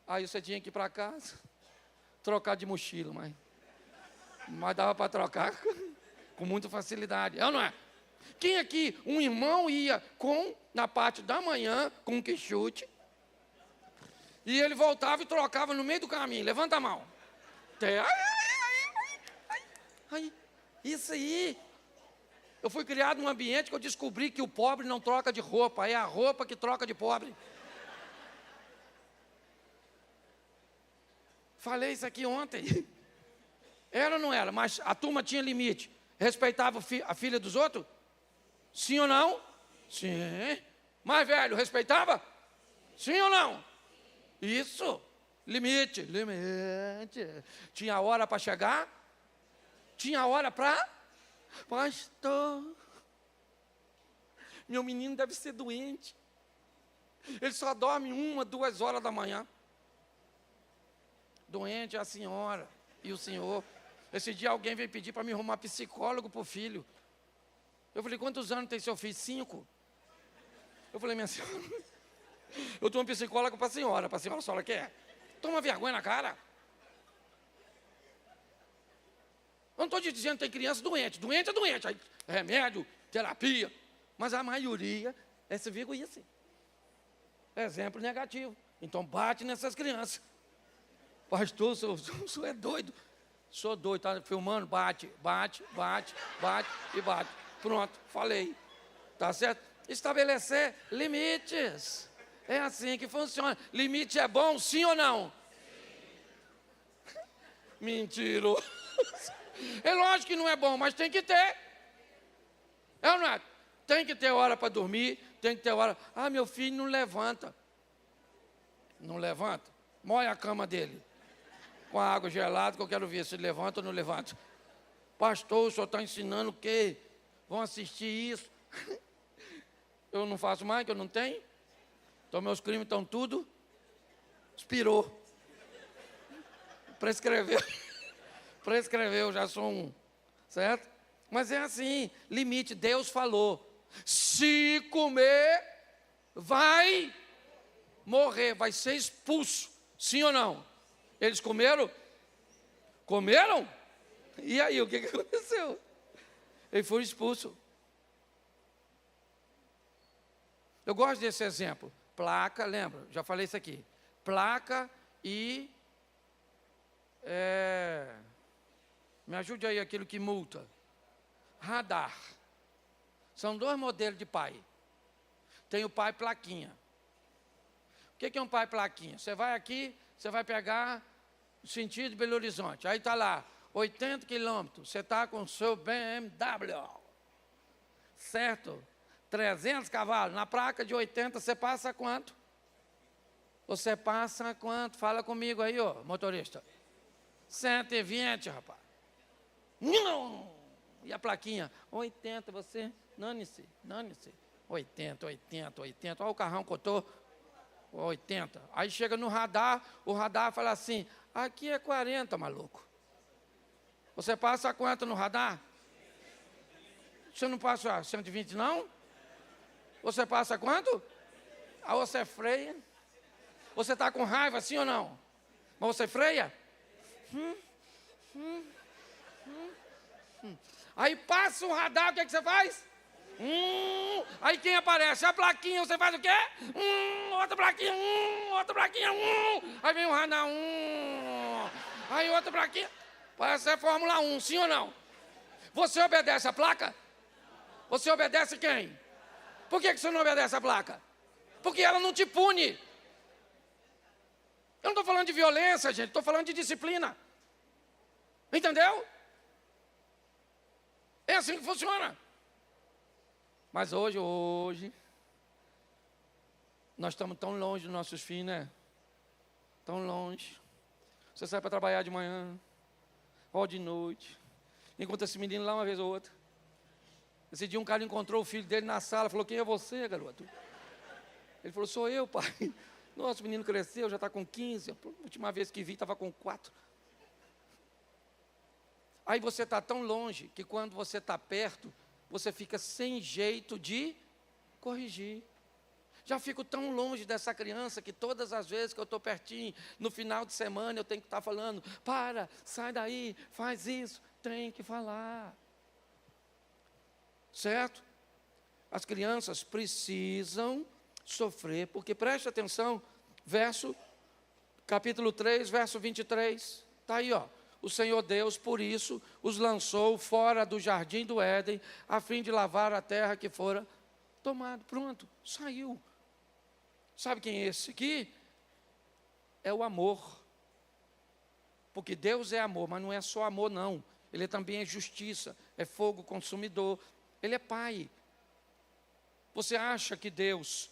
Aí você tinha que ir para casa, trocar de mochila, mas dava para trocar com muita facilidade. É ou não é? Quem aqui, um irmão ia na parte da manhã, com um quichute, e ele voltava e trocava no meio do caminho. Levanta a mão. Isso aí. Eu fui criado num ambiente que eu descobri que o pobre não troca de roupa, é a roupa que troca de pobre. Falei isso aqui ontem. Era ou não era? Mas a turma tinha limite. Respeitava a filha dos outros? Sim ou não? Sim. Mais velho, respeitava? Sim ou não? Isso. Limite. Tinha hora para chegar? Tinha hora para... Pastor, meu menino deve ser doente. Ele só dorme 1, 2 horas da manhã. Doente é a senhora e o senhor. Esse dia alguém veio pedir para me arrumar psicólogo para o filho. Eu falei, quantos anos tem seu filho? 5. Eu falei, minha senhora, eu tenho um psicólogo para a senhora quer? Toma vergonha na cara. Eu não estou te dizendo que tem criança doente. Doente é doente. Aí, remédio, terapia. Mas a maioria se vê com isso. Exemplo negativo. Então bate nessas crianças. Pastor, o senhor é doido. Sou doido, tá filmando? Bate. Pronto, falei. Tá certo? Estabelecer limites. É assim que funciona. Limite é bom, sim ou não? Sim. Mentiroso. É lógico que não é bom, mas tem que ter. É ou não é? Tem que ter hora para dormir, tem que ter hora... Ah, meu filho não levanta. Não levanta? Moe a cama dele. Com a água gelada, que eu quero ver se ele levanta ou não levanta. Pastor, o senhor está ensinando o quê? Vão assistir isso. Eu não faço mais, que eu não tenho. Então meus crimes estão tudo... Expirou. Prescreveu, já sou um, certo? Mas é assim, limite, Deus falou, se comer, vai morrer, vai ser expulso, sim ou não? Eles comeram? Comeram? E aí, o que aconteceu? Eles foram expulsos. Eu gosto desse exemplo, placa, lembra, já falei isso aqui, placa e... Me ajude aí aquilo que multa. Radar. São 2 modelos de pai. Tem o pai plaquinha. O que é um pai plaquinha? Você vai aqui, você vai pegar o sentido de Belo Horizonte. Aí está lá, 80 quilômetros. Você está com o seu BMW. Certo? 300 cavalos. Na placa de 80, você passa quanto? Você passa quanto? Fala comigo aí, ó, motorista. 120, rapaz. Não! E a plaquinha? 80, você? Dane-se. 80. Olha o carrão cotou. 80. Aí chega no radar, o radar fala assim, aqui é 40, maluco. Você passa quanto no radar? Você não passa 120 não? Você passa quanto? Aí você freia. Você está com raiva, sim ou não? Mas você freia? Aí passa o radar, o que é que você faz? Aí quem aparece? A plaquinha, você faz o quê? Outra plaquinha, outra plaquinha, Aí vem o radar, Aí outra plaquinha. Parece ser Fórmula 1, sim ou não? Você obedece a placa? Você obedece quem? Por que você não obedece a placa? Porque ela não te pune. Eu não estou falando de violência, gente, estou falando de disciplina. Entendeu? É assim que funciona. Mas hoje, nós estamos tão longe dos nossos filhos, né? Tão longe. Você sai para trabalhar de manhã, ou de noite, encontra esse menino lá uma vez ou outra. Esse dia um cara encontrou o filho dele na sala, falou, quem é você, garoto? Ele falou, sou eu, pai. Nossa, o menino cresceu, já está com 15. A última vez que vi, estava com 4. Aí você está tão longe, que quando você está perto, você fica sem jeito de corrigir. Já fico tão longe dessa criança que todas as vezes que eu estou pertinho, no final de semana, eu tenho que estar falando, para, sai daí, faz isso, tem que falar. Certo? As crianças precisam sofrer, porque preste atenção, capítulo 3, verso 23, está aí, ó. O Senhor Deus, por isso, os lançou fora do jardim do Éden, a fim de lavar a terra que fora tomada. Pronto, saiu. Sabe quem é esse aqui? É o amor. Porque Deus é amor, mas não é só amor, não. Ele também é justiça, é fogo consumidor. Ele é pai. Você acha que Deus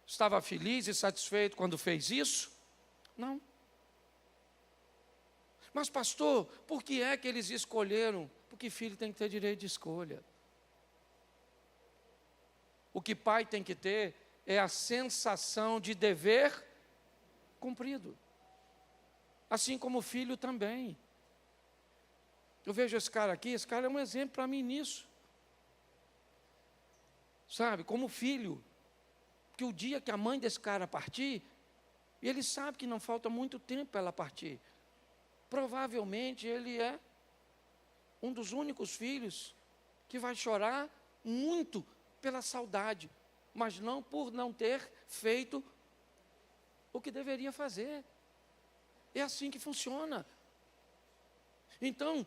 estava feliz e satisfeito quando fez isso? Não. Mas pastor, por que é que eles escolheram? Porque filho tem que ter direito de escolha. O que pai tem que ter é a sensação de dever cumprido. Assim como o filho também. Eu vejo esse cara aqui, esse cara é um exemplo para mim nisso. Sabe, como filho. Porque o dia que a mãe desse cara partir, ele sabe que não falta muito tempo para ela partir. Provavelmente ele é um dos únicos filhos que vai chorar muito pela saudade, mas não por não ter feito o que deveria fazer. É assim que funciona. Então,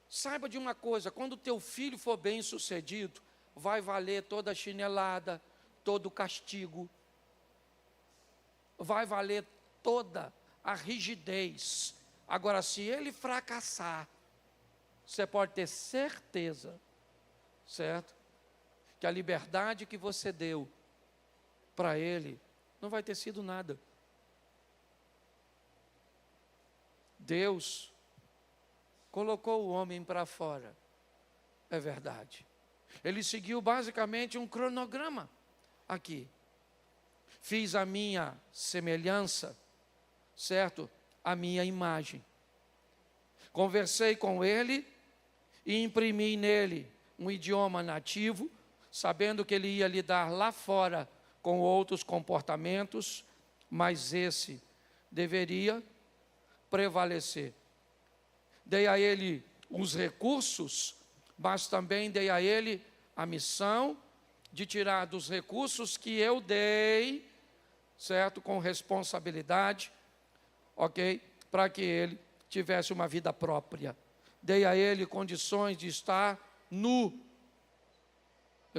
saiba de uma coisa, quando o teu filho for bem sucedido, vai valer toda a chinelada, todo o castigo, vai valer toda a rigidez. Agora, se ele fracassar, você pode ter certeza, certo? Que a liberdade que você deu para ele não vai ter sido nada. Deus colocou o homem para fora, é verdade. Ele seguiu basicamente um cronograma aqui. Fiz a minha semelhança, certo? A minha imagem. Conversei com ele e imprimi nele um idioma nativo, sabendo que ele ia lidar lá fora com outros comportamentos, mas esse deveria prevalecer. Dei a ele os recursos, mas também dei a ele a missão de tirar dos recursos que eu dei, certo? Com responsabilidade, ok? Para que ele tivesse uma vida própria. Dei a ele condições de estar nu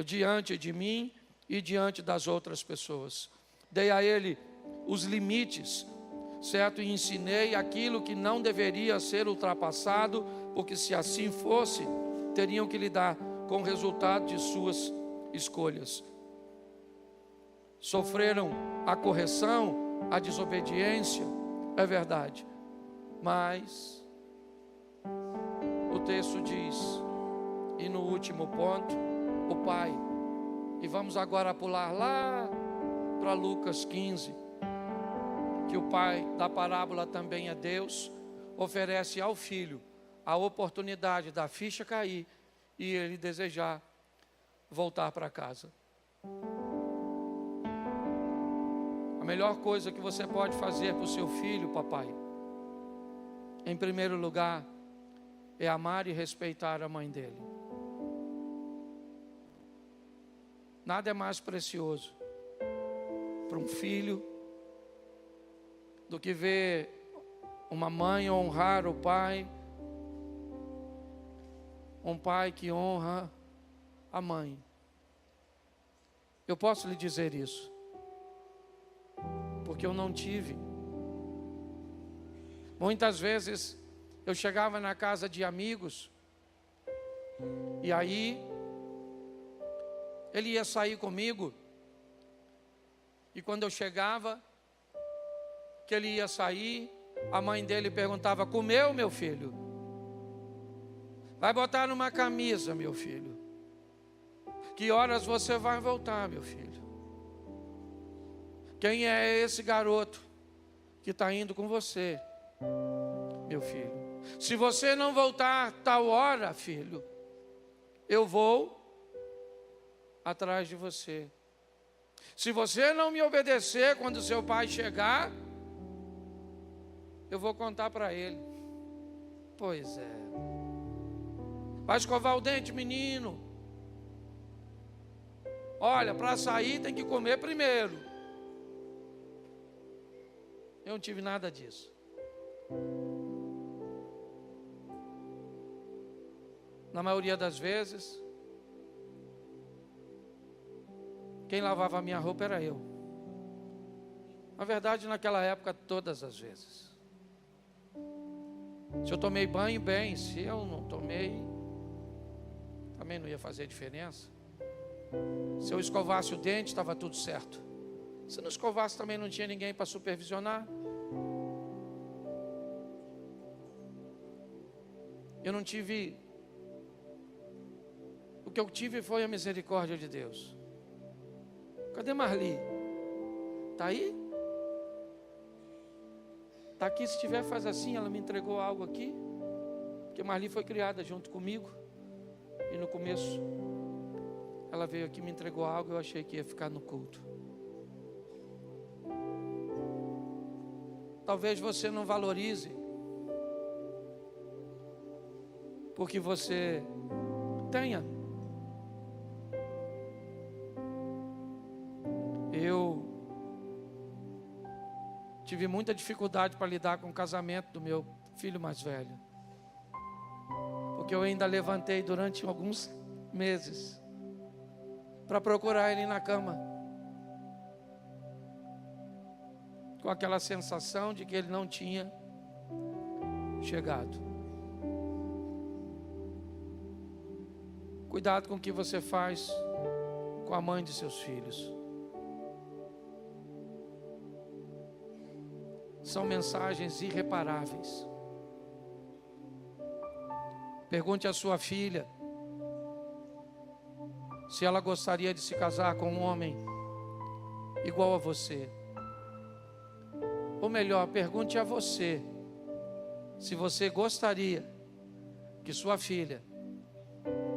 diante de mim e diante das outras pessoas. Dei a ele os limites, certo? E ensinei aquilo que não deveria ser ultrapassado, porque se assim fosse, teriam que lidar com o resultado de suas escolhas. Sofreram a correção, a desobediência, é verdade. Mas o texto diz, e no último ponto, o pai. E vamos agora pular lá para Lucas 15, que o pai da parábola também é Deus, oferece ao filho a oportunidade da ficha cair e ele desejar voltar para casa. A melhor coisa que você pode fazer para o seu filho, papai, em primeiro lugar, é amar e respeitar a mãe dele. Nada é mais precioso para um filho do que ver uma mãe honrar o pai, um pai que honra a mãe. Eu posso lhe dizer isso, porque eu não tive. Muitas vezes eu chegava na casa de amigos, e aí ele ia sair comigo, e quando eu chegava, que ele ia sair, a mãe dele perguntava: comeu, meu filho? Vai botar numa camisa, meu filho? Que horas você vai voltar, meu filho? Quem é esse garoto que está indo com você, meu filho? Se você não voltar tal hora, filho, eu vou atrás de você. Se você não me obedecer quando seu pai chegar, eu vou contar para ele. Pois é. Vai escovar o dente, menino. Olha, para sair tem que comer primeiro. Eu não tive nada disso. Na maioria das vezes, quem lavava a minha roupa era eu. Na verdade, naquela época, todas as vezes. Se eu tomei banho, bem. Se eu não tomei, também não ia fazer diferença. Se eu escovasse o dente, estava tudo certo. Se não escovasse, também não tinha ninguém para supervisionar. Eu não tive. O que eu tive foi a misericórdia de Deus. Cadê Marli? Está aí? Está aqui, se tiver, faz assim. Ela me entregou algo aqui. Porque Marli foi criada junto comigo. E no começo, ela veio aqui, me entregou algo. Eu achei que ia ficar no culto. Talvez você não valorize, porque você tenha. Eu tive muita dificuldade para lidar com o casamento do meu filho mais velho, porque eu ainda levantei durante alguns meses para procurar ele na cama, com aquela sensação de que ele não tinha chegado. Cuidado com o que você faz com a mãe de seus filhos. São mensagens irreparáveis. Pergunte à sua filha se ela gostaria de se casar com um homem igual a você. Ou melhor, pergunte a você se você gostaria que sua filha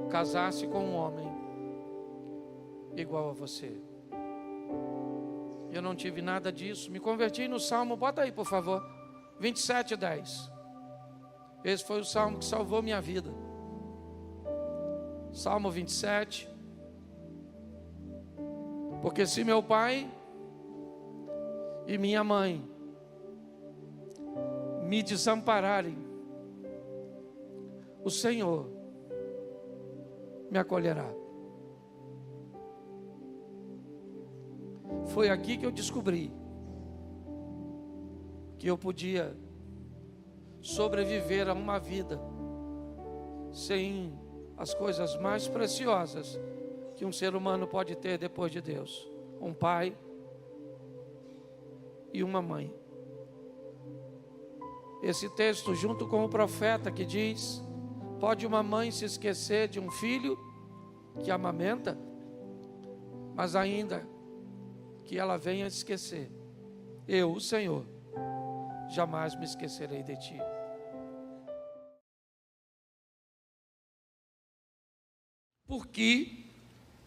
casasse com um homem igual a você. Eu não tive nada disso. Me converti no Salmo, bota aí por favor, 27:10. Esse foi o Salmo que salvou minha vida. Salmo 27. Porque se meu pai e minha mãe me desampararem, o Senhor me acolherá. Foi aqui que eu descobri que eu podia sobreviver a uma vida sem as coisas mais preciosas que um ser humano pode ter depois de Deus: um pai e uma mãe. Esse texto, junto com o profeta que diz: pode uma mãe se esquecer de um filho que amamenta, mas ainda que ela venha esquecer, eu, o Senhor, jamais me esquecerei de ti. por que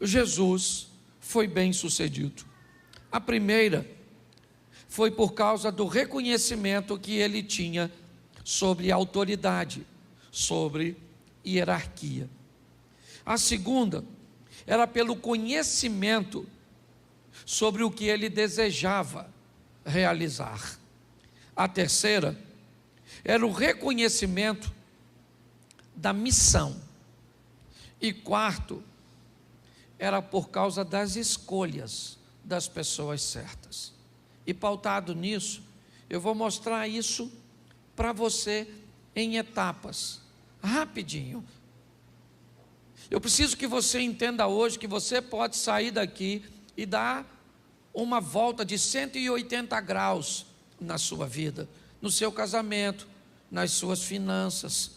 Jesus foi bem sucedido. A primeira foi por causa do reconhecimento que ele tinha sobre autoridade, sobre hierarquia. A segunda era pelo conhecimento sobre o que ele desejava realizar. A terceira era o reconhecimento da missão. E quarto, era por causa das escolhas das pessoas certas. E pautado nisso, eu vou mostrar isso para você em etapas, rapidinho. Eu preciso que você entenda hoje que você pode sair daqui e dar uma volta de 180 graus na sua vida, no seu casamento, nas suas finanças.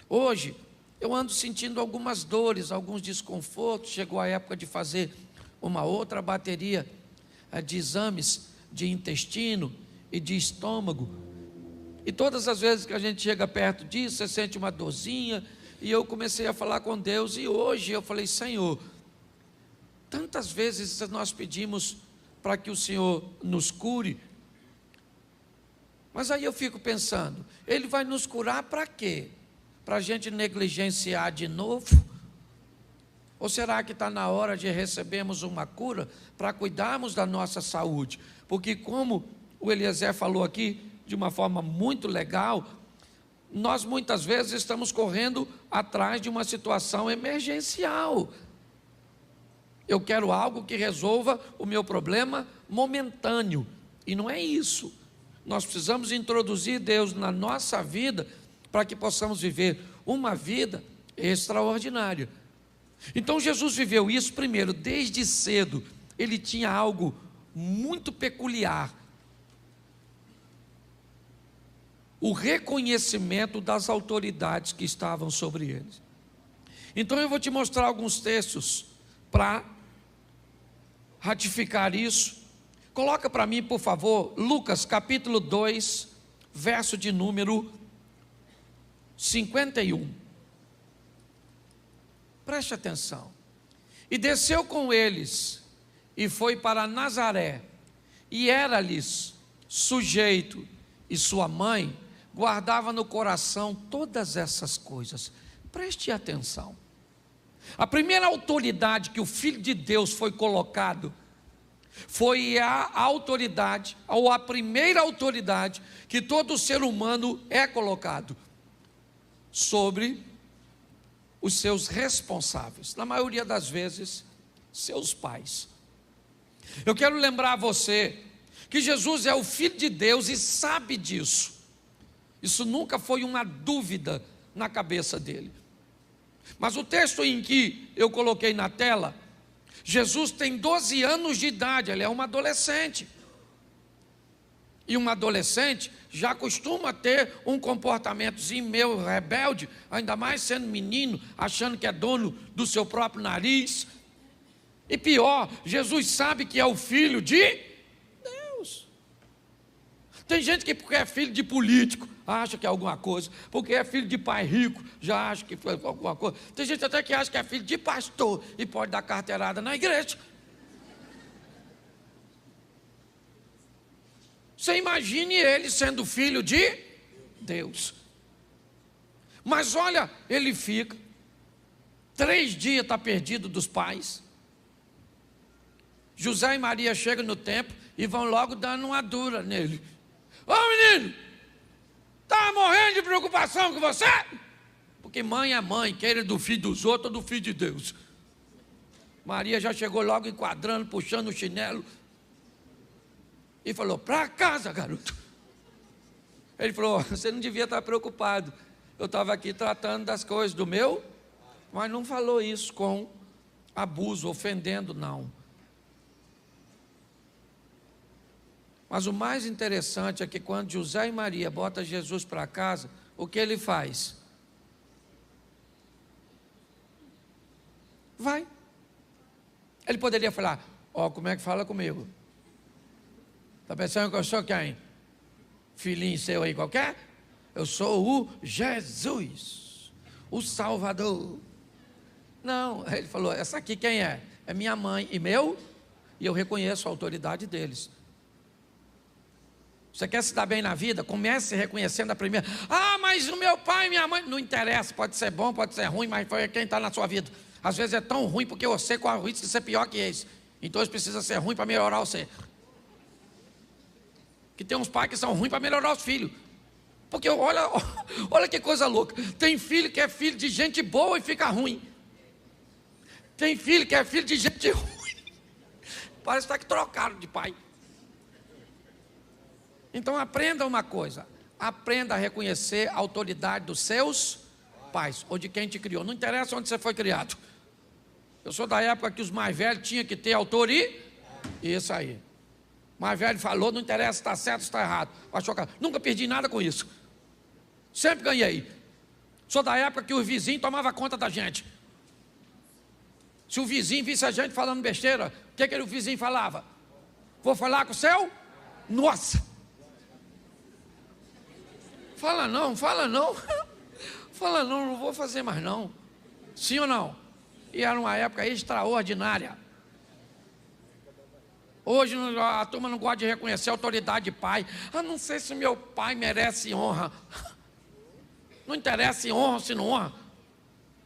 Hoje, eu ando sentindo algumas dores, alguns desconfortos. Chegou a época de fazer uma outra bateria de exames de intestino e de estômago. E todas as vezes que a gente chega perto disso, você sente uma dorzinha. E eu comecei a falar com Deus. E hoje eu falei: Senhor, tantas vezes nós pedimos para que o Senhor nos cure. Mas aí eu fico pensando, Ele vai nos curar para quê? Para a gente negligenciar de novo? Ou será que está na hora de recebermos uma cura para cuidarmos da nossa saúde? Porque como o Eliezer falou aqui, de uma forma muito legal, nós muitas vezes estamos correndo atrás de uma situação emergencial. Eu quero algo que resolva o meu problema momentâneo, e não é isso. Nós precisamos introduzir Deus na nossa vida para que possamos viver uma vida extraordinária. Então Jesus viveu isso primeiro, desde cedo. Ele tinha algo muito peculiar: o reconhecimento das autoridades que estavam sobre ele. Então eu vou te mostrar alguns textos para ratificar isso. Coloca para mim, por favor, Lucas capítulo 2, verso de número 51. Preste atenção. E desceu com eles, e foi para Nazaré, e era-lhes sujeito, e sua mãe guardava no coração todas essas coisas. Preste atenção. A primeira autoridade que o Filho de Deus foi colocado foi a autoridade, ou a primeira autoridade que todo ser humano é colocado sobre os seus responsáveis, na maioria das vezes, seus pais. Eu quero lembrar a você que Jesus é o Filho de Deus e sabe disso. Isso nunca foi uma dúvida na cabeça dele. Mas o texto em que eu coloquei na tela, Jesus tem 12 anos de idade, ele é uma adolescente. E um adolescente já costuma ter um comportamentozinho meio rebelde, ainda mais sendo menino, achando que é dono do seu próprio nariz. E pior, Jesus sabe que é o filho de Deus. Tem gente que porque é filho de político, acha que é alguma coisa. Porque é filho de pai rico, já acha que foi alguma coisa. Tem gente até que acha que é filho de pastor e pode dar carteirada na igreja. Você imagine ele sendo filho de Deus. Mas olha, ele fica 3 dias, está perdido dos pais. José e Maria chegam no templo e vão logo dando uma dura nele. Ô menino, está morrendo de preocupação com você? Porque mãe é mãe, queira do filho dos outros ou do filho de Deus. Maria já chegou logo enquadrando, puxando o chinelo e falou: para casa, garoto. Ele falou: você não devia estar preocupado, eu estava aqui tratando das coisas do meu, mas não falou isso com abuso, ofendendo, não. Mas o mais interessante é que quando José e Maria botam Jesus para casa, o que ele faz? Vai. Ele poderia falar: ó, como é que fala comigo? Está pensando que eu sou quem? Filhinho seu aí qualquer? Eu sou o Jesus, o Salvador. Não, ele falou, essa aqui quem é? É minha mãe e meu, e eu reconheço a autoridade deles. Você quer se dar bem na vida? Comece reconhecendo a primeira. Ah, mas o meu pai e minha mãe. Não interessa, pode ser bom, pode ser ruim, mas foi quem está na sua vida. Às vezes é tão ruim porque você corre o risco de ser pior que eles. Então eles precisam ser ruim para melhorar você. Que tem uns pais que são ruins para melhorar os filhos. Porque olha que coisa louca. Tem filho que é filho de gente boa e fica ruim. Tem filho que é filho de gente ruim. Parece que trocaram de pai. Então aprenda uma coisa. Aprenda a reconhecer a autoridade dos seus pais. Ou de quem te criou. Não interessa onde você foi criado. Eu sou da época que os mais velhos tinham que ter autoridade. Isso aí. O mais velho falou, não interessa se está certo ou está errado. Nunca perdi nada com isso. Sempre ganhei. Sou da época que o vizinho tomava conta da gente. Se o vizinho visse a gente falando besteira, o que o vizinho falava? Vou falar com o seu? Nossa! Fala não, fala não. Fala não, não vou fazer mais não. Sim ou não? E era uma época extraordinária. Hoje a turma não gosta de reconhecer a autoridade de pai. Ah, não sei se meu pai merece honra. Não interessa se honra ou se não honra.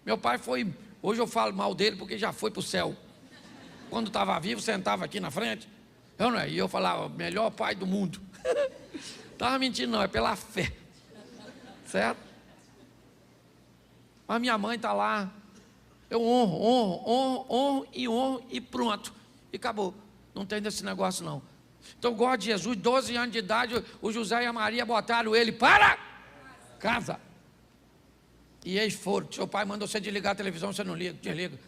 Meu pai foi, hoje eu falo mal dele porque já foi para o céu. Quando estava vivo, sentava aqui na frente. E eu falava, melhor pai do mundo. Estava mentindo não, é pela fé. Certo? Mas minha mãe está lá. Eu honro e pronto. E acabou. Não tem desse negócio não. Então, gosto de Jesus, 12 anos de idade, o José e a Maria botaram ele para casa. E eles foram. Seu pai mandou você desligar a televisão, você não liga, desliga.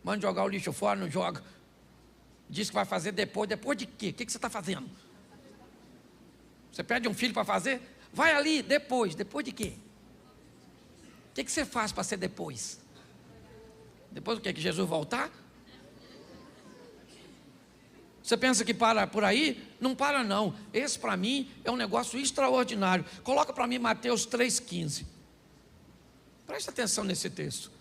Manda jogar o lixo fora, não joga. Diz que vai fazer depois. Depois de quê? O que você está fazendo? Você pede um filho para fazer? Vai ali, depois. Depois de quê? O que você faz para ser depois? Depois do quê? Que Jesus voltar? Você pensa que para por aí? Não para não. Esse para mim é um negócio extraordinário. Coloca para mim Mateus 3,15. Preste atenção nesse texto.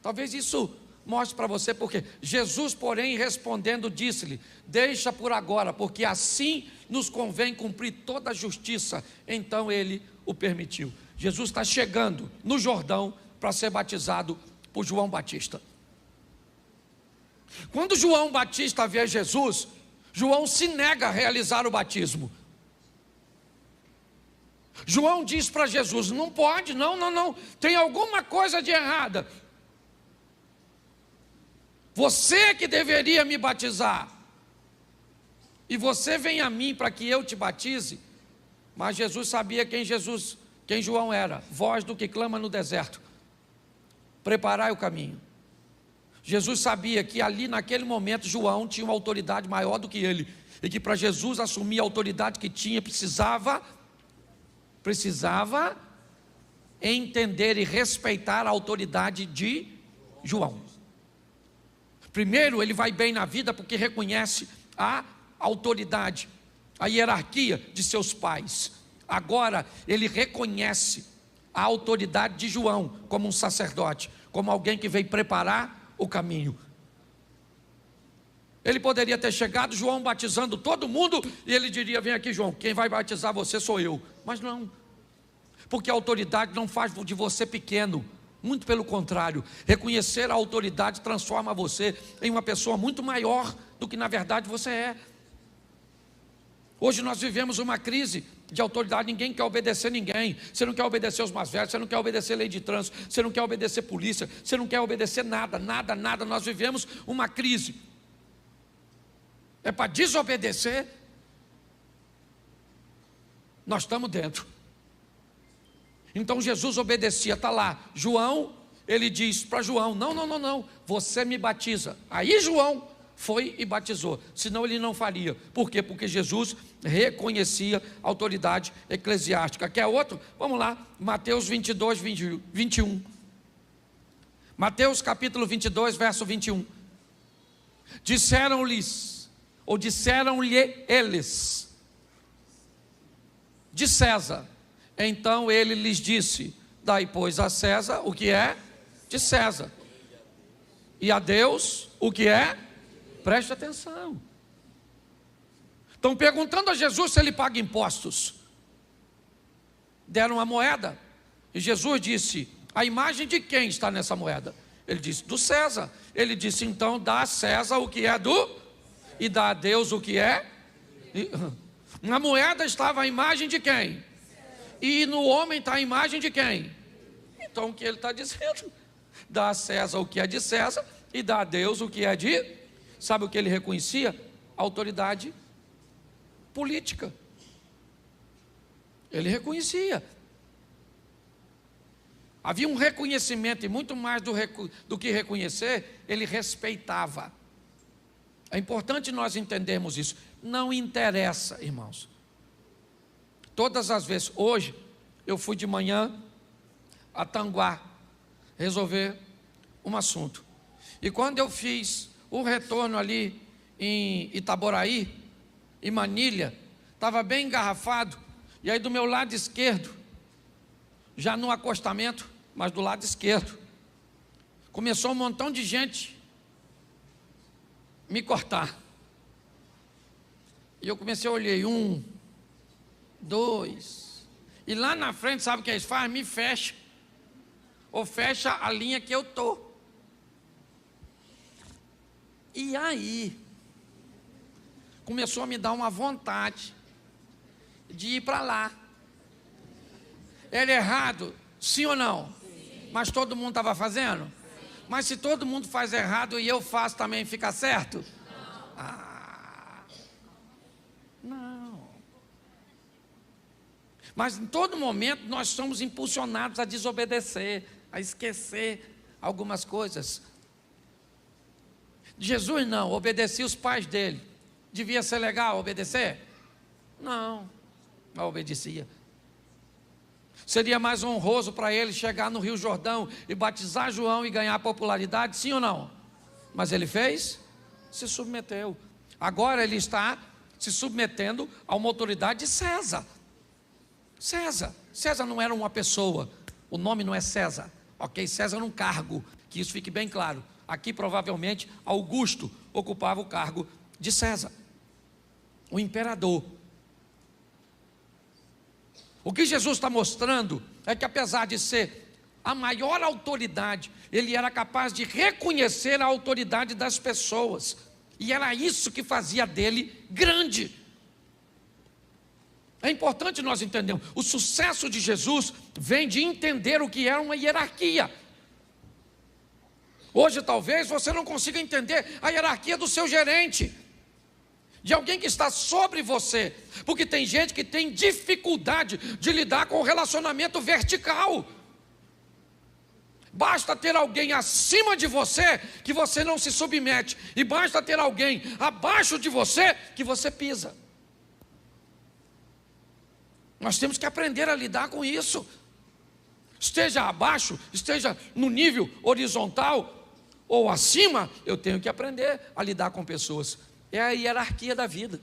Talvez isso mostre para você porque Jesus, porém, respondendo, disse-lhe: deixa por agora, porque assim nos convém cumprir toda a justiça. Então ele o permitiu. Jesus está chegando no Jordão para ser batizado por João Batista. Quando João Batista vê Jesus, João se nega a realizar o batismo. João diz para Jesus: não pode, não, tem alguma coisa de errada. Você que deveria me batizar, e você vem a mim para que eu te batize. Mas Jesus sabia quem João era: voz do que clama no deserto, preparai o caminho. Jesus sabia que ali naquele momento João tinha uma autoridade maior do que ele, e que para Jesus assumir a autoridade que tinha, precisava entender e respeitar a autoridade de João. Primeiro, ele vai bem na vida porque reconhece a autoridade, a hierarquia de seus pais. Agora, ele reconhece a autoridade de João como um sacerdote, como alguém que veio preparar o caminho. Ele poderia ter chegado, João batizando todo mundo, e ele diria: vem aqui, João, quem vai batizar você sou eu. Mas não, porque a autoridade não faz de você pequeno, muito pelo contrário. Reconhecer a autoridade transforma você em uma pessoa muito maior do que na verdade você é. Hoje nós vivemos uma crise de autoridade, ninguém quer obedecer ninguém. Você não quer obedecer os mais velhos, você não quer obedecer lei de trânsito, você não quer obedecer polícia, você não quer obedecer nada. Nós vivemos uma crise. É para desobedecer, nós estamos dentro. Então Jesus obedecia, está lá, João, ele diz para João: não, você me batiza. Aí João foi e batizou, senão ele não faria. Por quê? Porque Jesus reconhecia a autoridade eclesiástica. Quer outro? Vamos lá, Mateus 22, 21. Mateus capítulo 22, verso 21. Disseram-lhe eles: de César. Então ele lhes disse: dai, pois, a César o que é de César, E a Deus o que é? Preste atenção. Estão perguntando a Jesus se ele paga impostos. Deram uma moeda. E Jesus disse: a imagem de quem está nessa moeda? Ele disse: do César. Ele disse: então dá a César o que é do, e dá a Deus o que é. Na moeda estava a imagem de quem? E no homem está a imagem de quem? Então o que ele está dizendo? Dá a César o que é de César e dá a Deus o que é de... Sabe o que ele reconhecia? Autoridade política. Ele reconhecia. Havia um reconhecimento, e muito mais do que reconhecer, ele respeitava. É importante nós entendermos isso. Não interessa, irmãos. Todas as vezes, hoje, eu fui de manhã a Tanguá resolver um assunto. E quando eu fiz o retorno ali em Itaboraí, em Manilha, estava bem engarrafado. E aí do meu lado esquerdo, já no acostamento, mas do lado esquerdo, começou um montão de gente me cortar. E eu comecei a olhar, 1, 2, e lá na frente, sabe o que eles fazem? Me fecha, ou fecha a linha que eu estou. E aí, começou a me dar uma vontade de ir para lá. Era errado, sim ou não? Sim. Mas todo mundo estava fazendo? Sim. Mas se todo mundo faz errado e eu faço também, fica certo? Não. Não. Mas em todo momento nós somos impulsionados a desobedecer, a esquecer algumas coisas. Jesus não, obedecia os pais dele. Devia ser legal obedecer? Não obedecia. Seria mais honroso para ele chegar no Rio Jordão e batizar João e ganhar popularidade, sim ou não? Mas ele fez? Se submeteu. Agora ele está se submetendo a uma autoridade de César. César não era uma pessoa, o nome não é César, ok? César era um cargo, que isso fique bem claro. Aqui provavelmente Augusto ocupava o cargo de César, o imperador. O que Jesus está mostrando é que apesar de ser a maior autoridade, ele era capaz de reconhecer a autoridade das pessoas, e era isso que fazia dele grande. É importante nós entendermos, o sucesso de Jesus vem de entender o que é uma hierarquia. Hoje talvez você não consiga entender a hierarquia do seu gerente, de alguém que está sobre você, porque tem gente que tem dificuldade de lidar com o relacionamento vertical. Basta ter alguém acima de você que você não se submete, e basta ter alguém abaixo de você que você pisa. Nós temos que aprender a lidar com isso. Esteja abaixo, esteja no nível horizontal ou acima, eu tenho que aprender a lidar com pessoas. É a hierarquia da vida.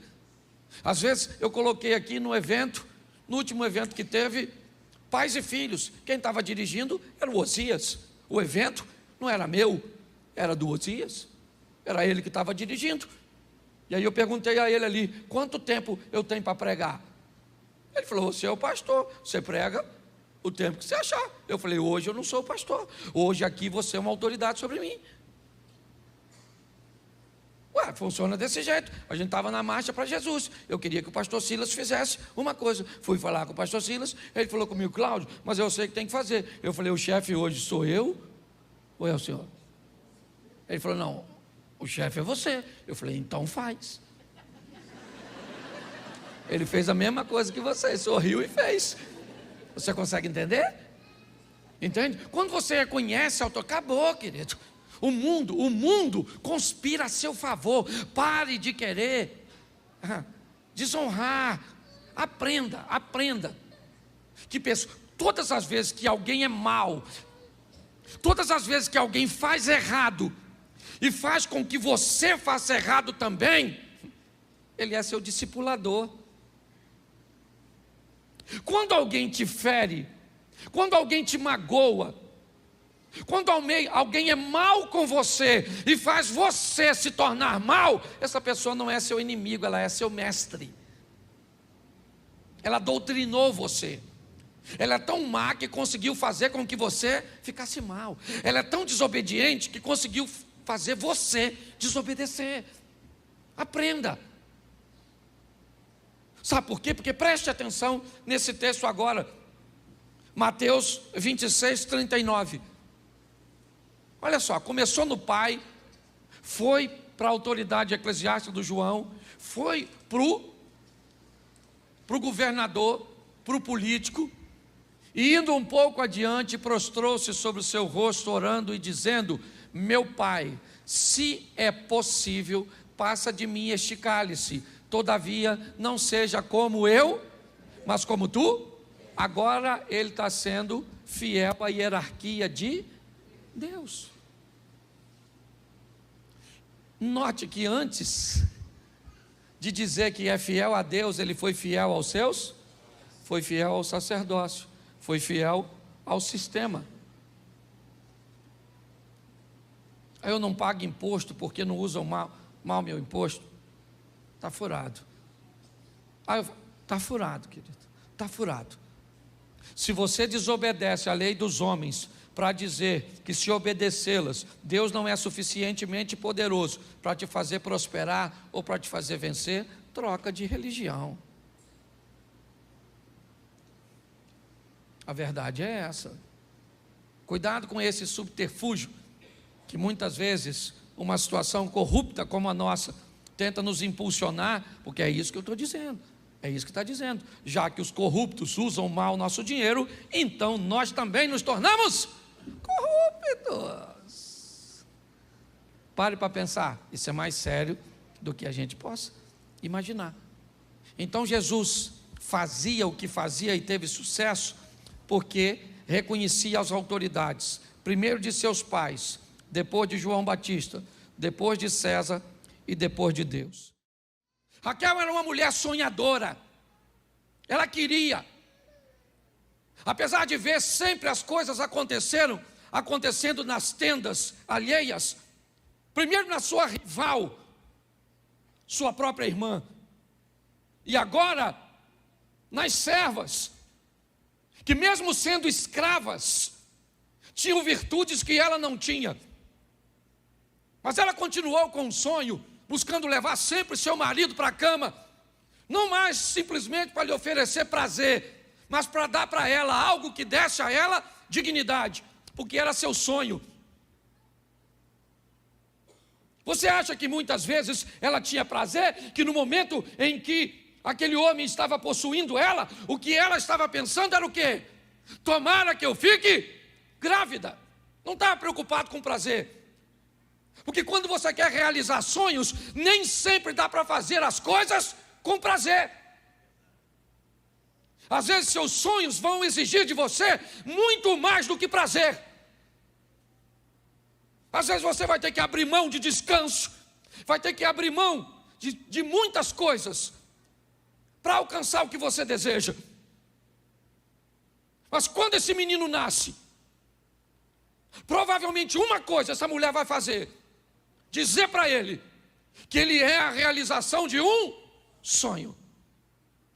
Às vezes eu coloquei aqui no evento, no último evento que teve, pais e filhos. Quem estava dirigindo era o Osias. O evento não era meu, era do Osias. Era ele que estava dirigindo. E aí eu perguntei a ele ali, quanto tempo eu tenho para pregar? Ele falou, você é o pastor, você prega o tempo que você achar. Eu falei, hoje eu não sou o pastor, hoje aqui você é uma autoridade sobre mim. Ué, funciona desse jeito. A gente estava na marcha para Jesus. Eu queria que o pastor Silas fizesse uma coisa. Fui falar com o pastor Silas, ele falou comigo, Cláudio, mas eu sei que tem que fazer. Eu falei, o chefe hoje sou eu ou é o senhor? Ele falou, não, o chefe é você. Eu falei, então faz. Ele fez a mesma coisa que você, sorriu e fez. Você consegue entender? Entende? Quando você reconhece, acabou, querido. O mundo conspira a seu favor. Pare de querer desonrar. Aprenda. Que todas as vezes que alguém é mau, todas as vezes que alguém faz errado e faz com que você faça errado também, ele é seu discipulador. Quando alguém te fere, quando alguém te magoa, Quando alguém é mal com você e faz você se tornar mal, essa pessoa não é seu inimigo, ela é seu mestre. Ela doutrinou você. Ela é tão má que conseguiu fazer com que você ficasse mal. Ela é tão desobediente que conseguiu fazer você desobedecer. Aprenda. Sabe por quê? Porque preste atenção nesse texto agora. Mateus 26, 39. Olha só, começou no pai, foi para a autoridade eclesiástica do João, foi para o governador, para o político, e indo um pouco adiante, prostrou-se sobre o seu rosto, orando e dizendo: meu pai, se é possível, passa de mim este cálice, todavia não seja como eu, mas como tu. Agora ele está sendo fiel à hierarquia de Deus. Note que antes de dizer que é fiel a Deus, ele foi fiel aos seus, foi fiel ao sacerdócio, foi fiel ao sistema. Eu não pago imposto porque não usam mal meu imposto. Está furado. Está furado, querido, está furado. Se você desobedece à lei dos homens para dizer que, se obedecê-las, Deus não é suficientemente poderoso para te fazer prosperar ou para te fazer vencer, troca de religião. A verdade é essa. Cuidado com esse subterfúgio que muitas vezes uma situação corrupta como a nossa tenta nos impulsionar, porque é isso que eu estou dizendo. É isso que está dizendo. Já que os corruptos usam mal o nosso dinheiro, então nós também nos tornamos corruptos. Pare para pensar. Isso é mais sério do que a gente possa imaginar. Então Jesus fazia o que fazia e teve sucesso porque reconhecia as autoridades. Primeiro de seus pais, depois de João Batista, depois de César e depois de Deus. Raquel era uma mulher sonhadora. Ela queria, apesar de ver sempre as coisas acontecendo nas tendas alheias, primeiro na sua rival, sua própria irmã, e agora nas servas, que mesmo sendo escravas, tinham virtudes que ela não tinha. Mas ela continuou com o sonho, buscando levar sempre seu marido para a cama, não mais simplesmente para lhe oferecer prazer, mas para dar para ela algo que desse a ela dignidade, porque era seu sonho. Você acha que muitas vezes ela tinha prazer, que no momento em que aquele homem estava possuindo ela, o que ela estava pensando era o quê? Tomara que eu fique grávida. Não estava preocupado com prazer. Porque quando você quer realizar sonhos, nem sempre dá para fazer as coisas com prazer. Às vezes seus sonhos vão exigir de você muito mais do que prazer. Às vezes você vai ter que abrir mão de descanso, vai ter que abrir mão de muitas coisas para alcançar o que você deseja. Mas quando esse menino nasce, provavelmente uma coisa essa mulher vai fazer: dizer para ele que ele é a realização de um sonho.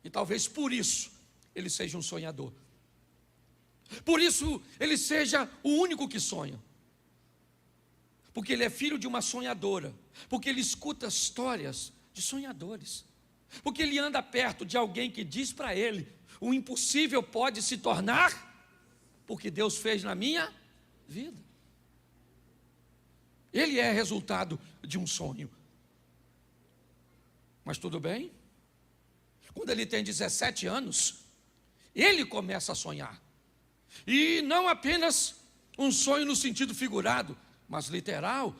E talvez por isso ele seja um sonhador. Por isso ele seja o único que sonha. Porque ele é filho de uma sonhadora. Porque ele escuta histórias de sonhadores. Porque ele anda perto de alguém que diz para ele: o impossível pode se tornar, porque Deus fez na minha vida. Ele é resultado de um sonho. Mas tudo bem? Quando ele tem 17 anos, ele começa a sonhar. E não apenas um sonho no sentido figurado, mas literal.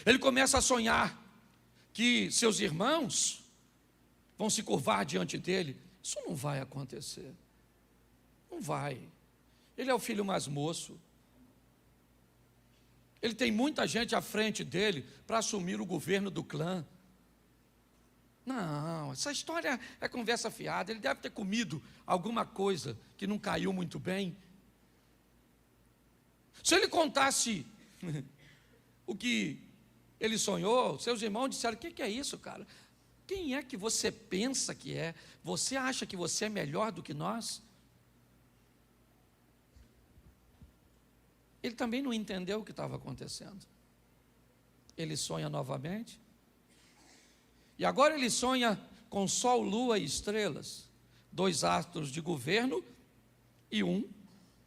Ele começa a sonhar que seus irmãos vão se curvar diante dele. Isso não vai acontecer. Não vai. Ele é o filho mais moço. Ele tem muita gente à frente dele para assumir o governo do clã. Não, essa história é conversa fiada. Ele deve ter comido alguma coisa que não caiu muito bem. Se ele contasse o que ele sonhou, seus irmãos disseram: o que é isso, cara? Quem é que você pensa que é? Você acha que você é melhor do que nós? Ele também não entendeu o que estava acontecendo. Ele sonha novamente. E agora ele sonha com sol, lua e estrelas. 2 astros de governo e 1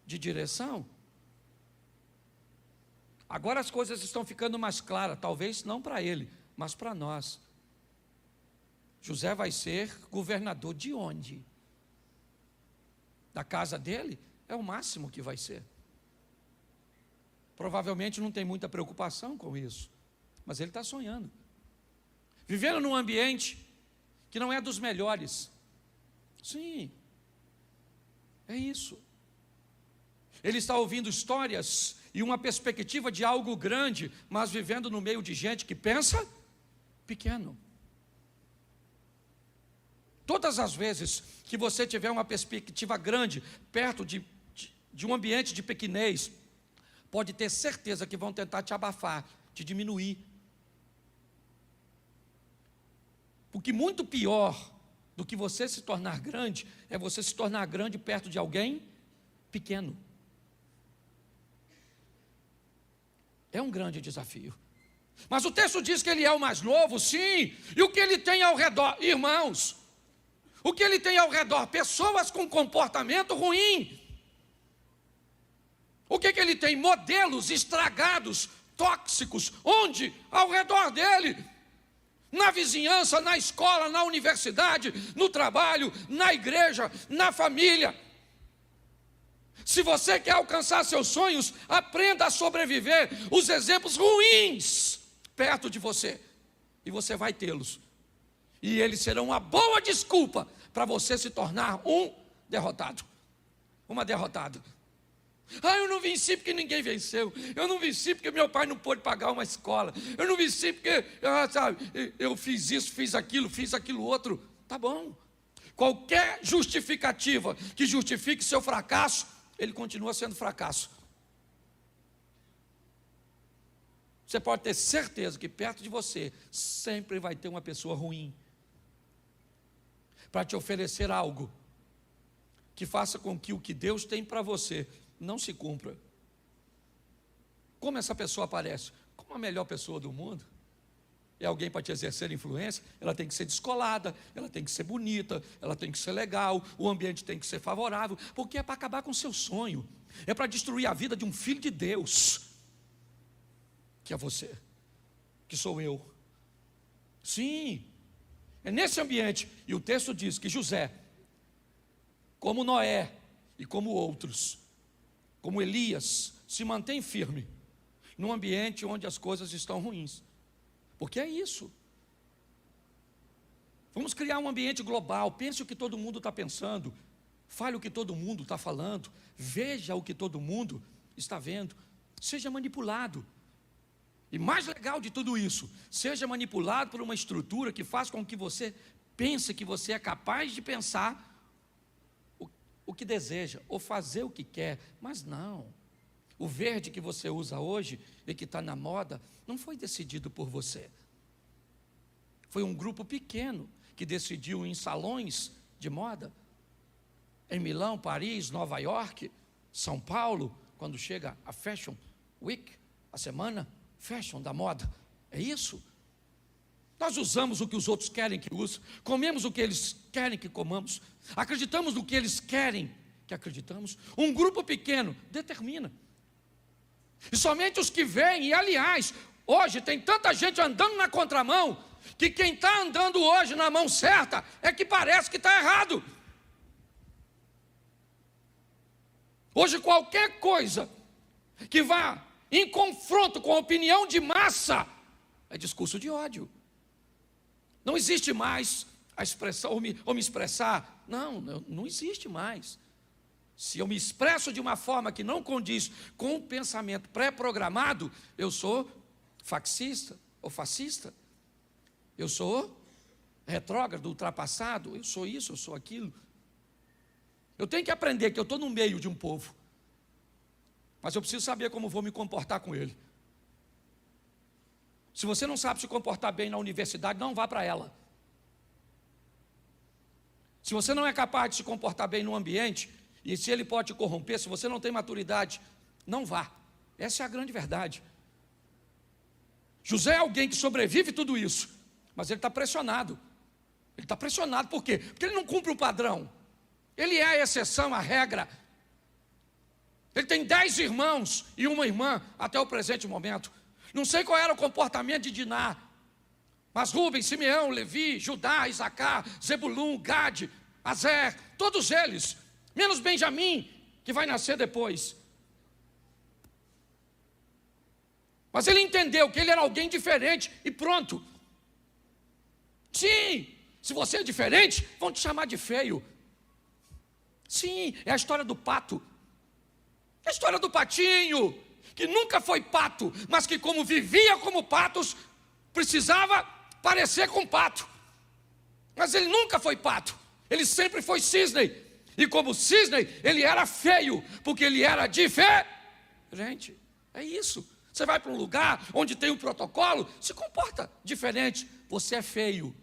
de direção. Agora as coisas estão ficando mais claras, talvez não para ele, mas para nós. José vai ser governador de onde? Da casa dele? É o máximo que vai ser. Provavelmente não tem muita preocupação com isso, mas ele está sonhando. Vivendo num ambiente que não é dos melhores. Sim, é isso. Ele está ouvindo histórias e uma perspectiva de algo grande, mas vivendo no meio de gente que pensa pequeno. Todas as vezes que você tiver uma perspectiva grande, perto de um ambiente de pequenez, pode ter certeza que vão tentar te abafar, te diminuir. Porque muito pior do que você se tornar grande, é você se tornar grande perto de alguém pequeno. É um grande desafio. Mas o texto diz que ele é o mais novo, sim. E o que ele tem ao redor? Irmãos, o que ele tem ao redor? Pessoas com comportamento ruim. O que ele tem? Modelos estragados, tóxicos. Onde? Ao redor dele. Na vizinhança, na escola, na universidade, no trabalho, na igreja, na família. Se você quer alcançar seus sonhos, aprenda a sobreviver os exemplos ruins perto de você. E você vai tê-los. E eles serão uma boa desculpa para você se tornar um derrotado. Uma derrotada. Eu não venci porque ninguém venceu. Eu não venci porque meu pai não pôde pagar uma escola. Eu não venci porque, eu fiz isso, fiz aquilo outro. Tá bom. Qualquer justificativa que justifique seu fracasso, ele continua sendo fracasso. Você pode ter certeza que perto de você sempre vai ter uma pessoa ruim para te oferecer algo que faça com que o que Deus tem para você não se cumpra. Como essa pessoa aparece? Como a melhor pessoa do mundo. É alguém para te exercer influência. Ela tem que ser descolada, ela tem que ser bonita, ela tem que ser legal, o ambiente tem que ser favorável, porque é para acabar com o seu sonho, é para destruir a vida de um filho de Deus, que é você, que sou eu. Sim, é nesse ambiente. E o texto diz que José, como Noé e como outros, como Elias, se mantém firme num ambiente onde as coisas estão ruins. Porque é isso. Vamos criar um ambiente global. Pense o que todo mundo está pensando. Fale o que todo mundo está falando. Veja o que todo mundo está vendo. Seja manipulado. E mais legal de tudo isso, seja manipulado por uma estrutura que faz com que você pense que você é capaz de pensar o que deseja, ou fazer o que quer. Mas não. O verde que você usa hoje e que está na moda, não foi decidido por você. Foi um grupo pequeno que decidiu em salões de moda, em Milão, Paris, Nova York, São Paulo, quando chega a Fashion Week, a semana Fashion da moda. É isso. Nós usamos o que os outros querem que use, comemos o que eles querem que comamos, acreditamos no que eles querem que acreditamos. Um grupo pequeno determina. E somente os que veem, e aliás, hoje tem tanta gente andando na contramão, que quem está andando hoje na mão certa, é que parece que está errado. Hoje qualquer coisa que vá em confronto com a opinião de massa, é discurso de ódio. Não existe mais a expressão, ou me expressar, não existe mais. Se eu me expresso de uma forma que não condiz com o pensamento pré-programado, eu sou fascista ou fascista. Eu sou retrógrado, ultrapassado, eu sou isso, eu sou aquilo. Eu tenho que aprender que eu estou no meio de um povo. mas eu preciso saber como vou me comportar com ele. Se você não sabe se comportar bem na universidade, não vá para ela. Se você não é capaz de se comportar bem no ambiente, e se ele pode te corromper, se você não tem maturidade, não vá. Essa é a grande verdade. José é alguém que sobrevive tudo isso, mas ele está pressionado. Ele está pressionado por quê? Porque ele não cumpre o padrão. Ele é a exceção, a regra. Ele tem 10 irmãos e uma irmã até o presente momento. Não sei qual era o comportamento de Diná, mas Rubem, Simeão, Levi, Judá, Isacar, Zebulum, Gade, Azer, todos eles, menos Benjamim, que vai nascer depois. Mas ele entendeu que ele era alguém diferente e pronto. Sim, se você é diferente, vão te chamar de feio. Sim, é a história do pato. É a história do patinho, que nunca foi pato, mas que como vivia como patos, precisava parecer com pato. Mas ele nunca foi pato, ele sempre foi cisne. E como cisne, ele era feio, porque ele era diferente. É isso. Você vai para um lugar onde tem um protocolo, se comporta diferente. Você é feio.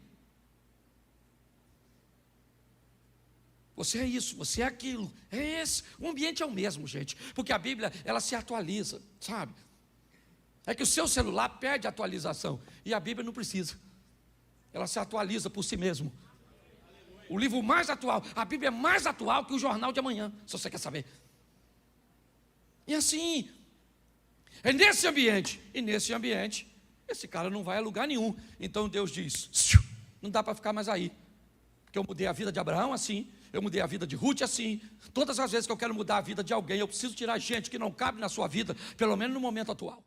Você é isso, você é aquilo, é esse. O ambiente é o mesmo, gente. Porque a Bíblia, ela se atualiza, sabe? É que o seu celular pede atualização. E a Bíblia não precisa. Ela se atualiza por si mesmo. O livro mais atual, a Bíblia é mais atual que o jornal de amanhã, se você quer saber. E assim, é nesse ambiente. E nesse ambiente, esse cara não vai a lugar nenhum. Então Deus diz, não dá para ficar mais aí. Porque eu mudei a vida de Abraão assim, eu mudei a vida de Ruth assim. Todas as vezes que eu quero mudar a vida de alguém, eu preciso tirar gente que não cabe na sua vida, pelo menos no momento atual.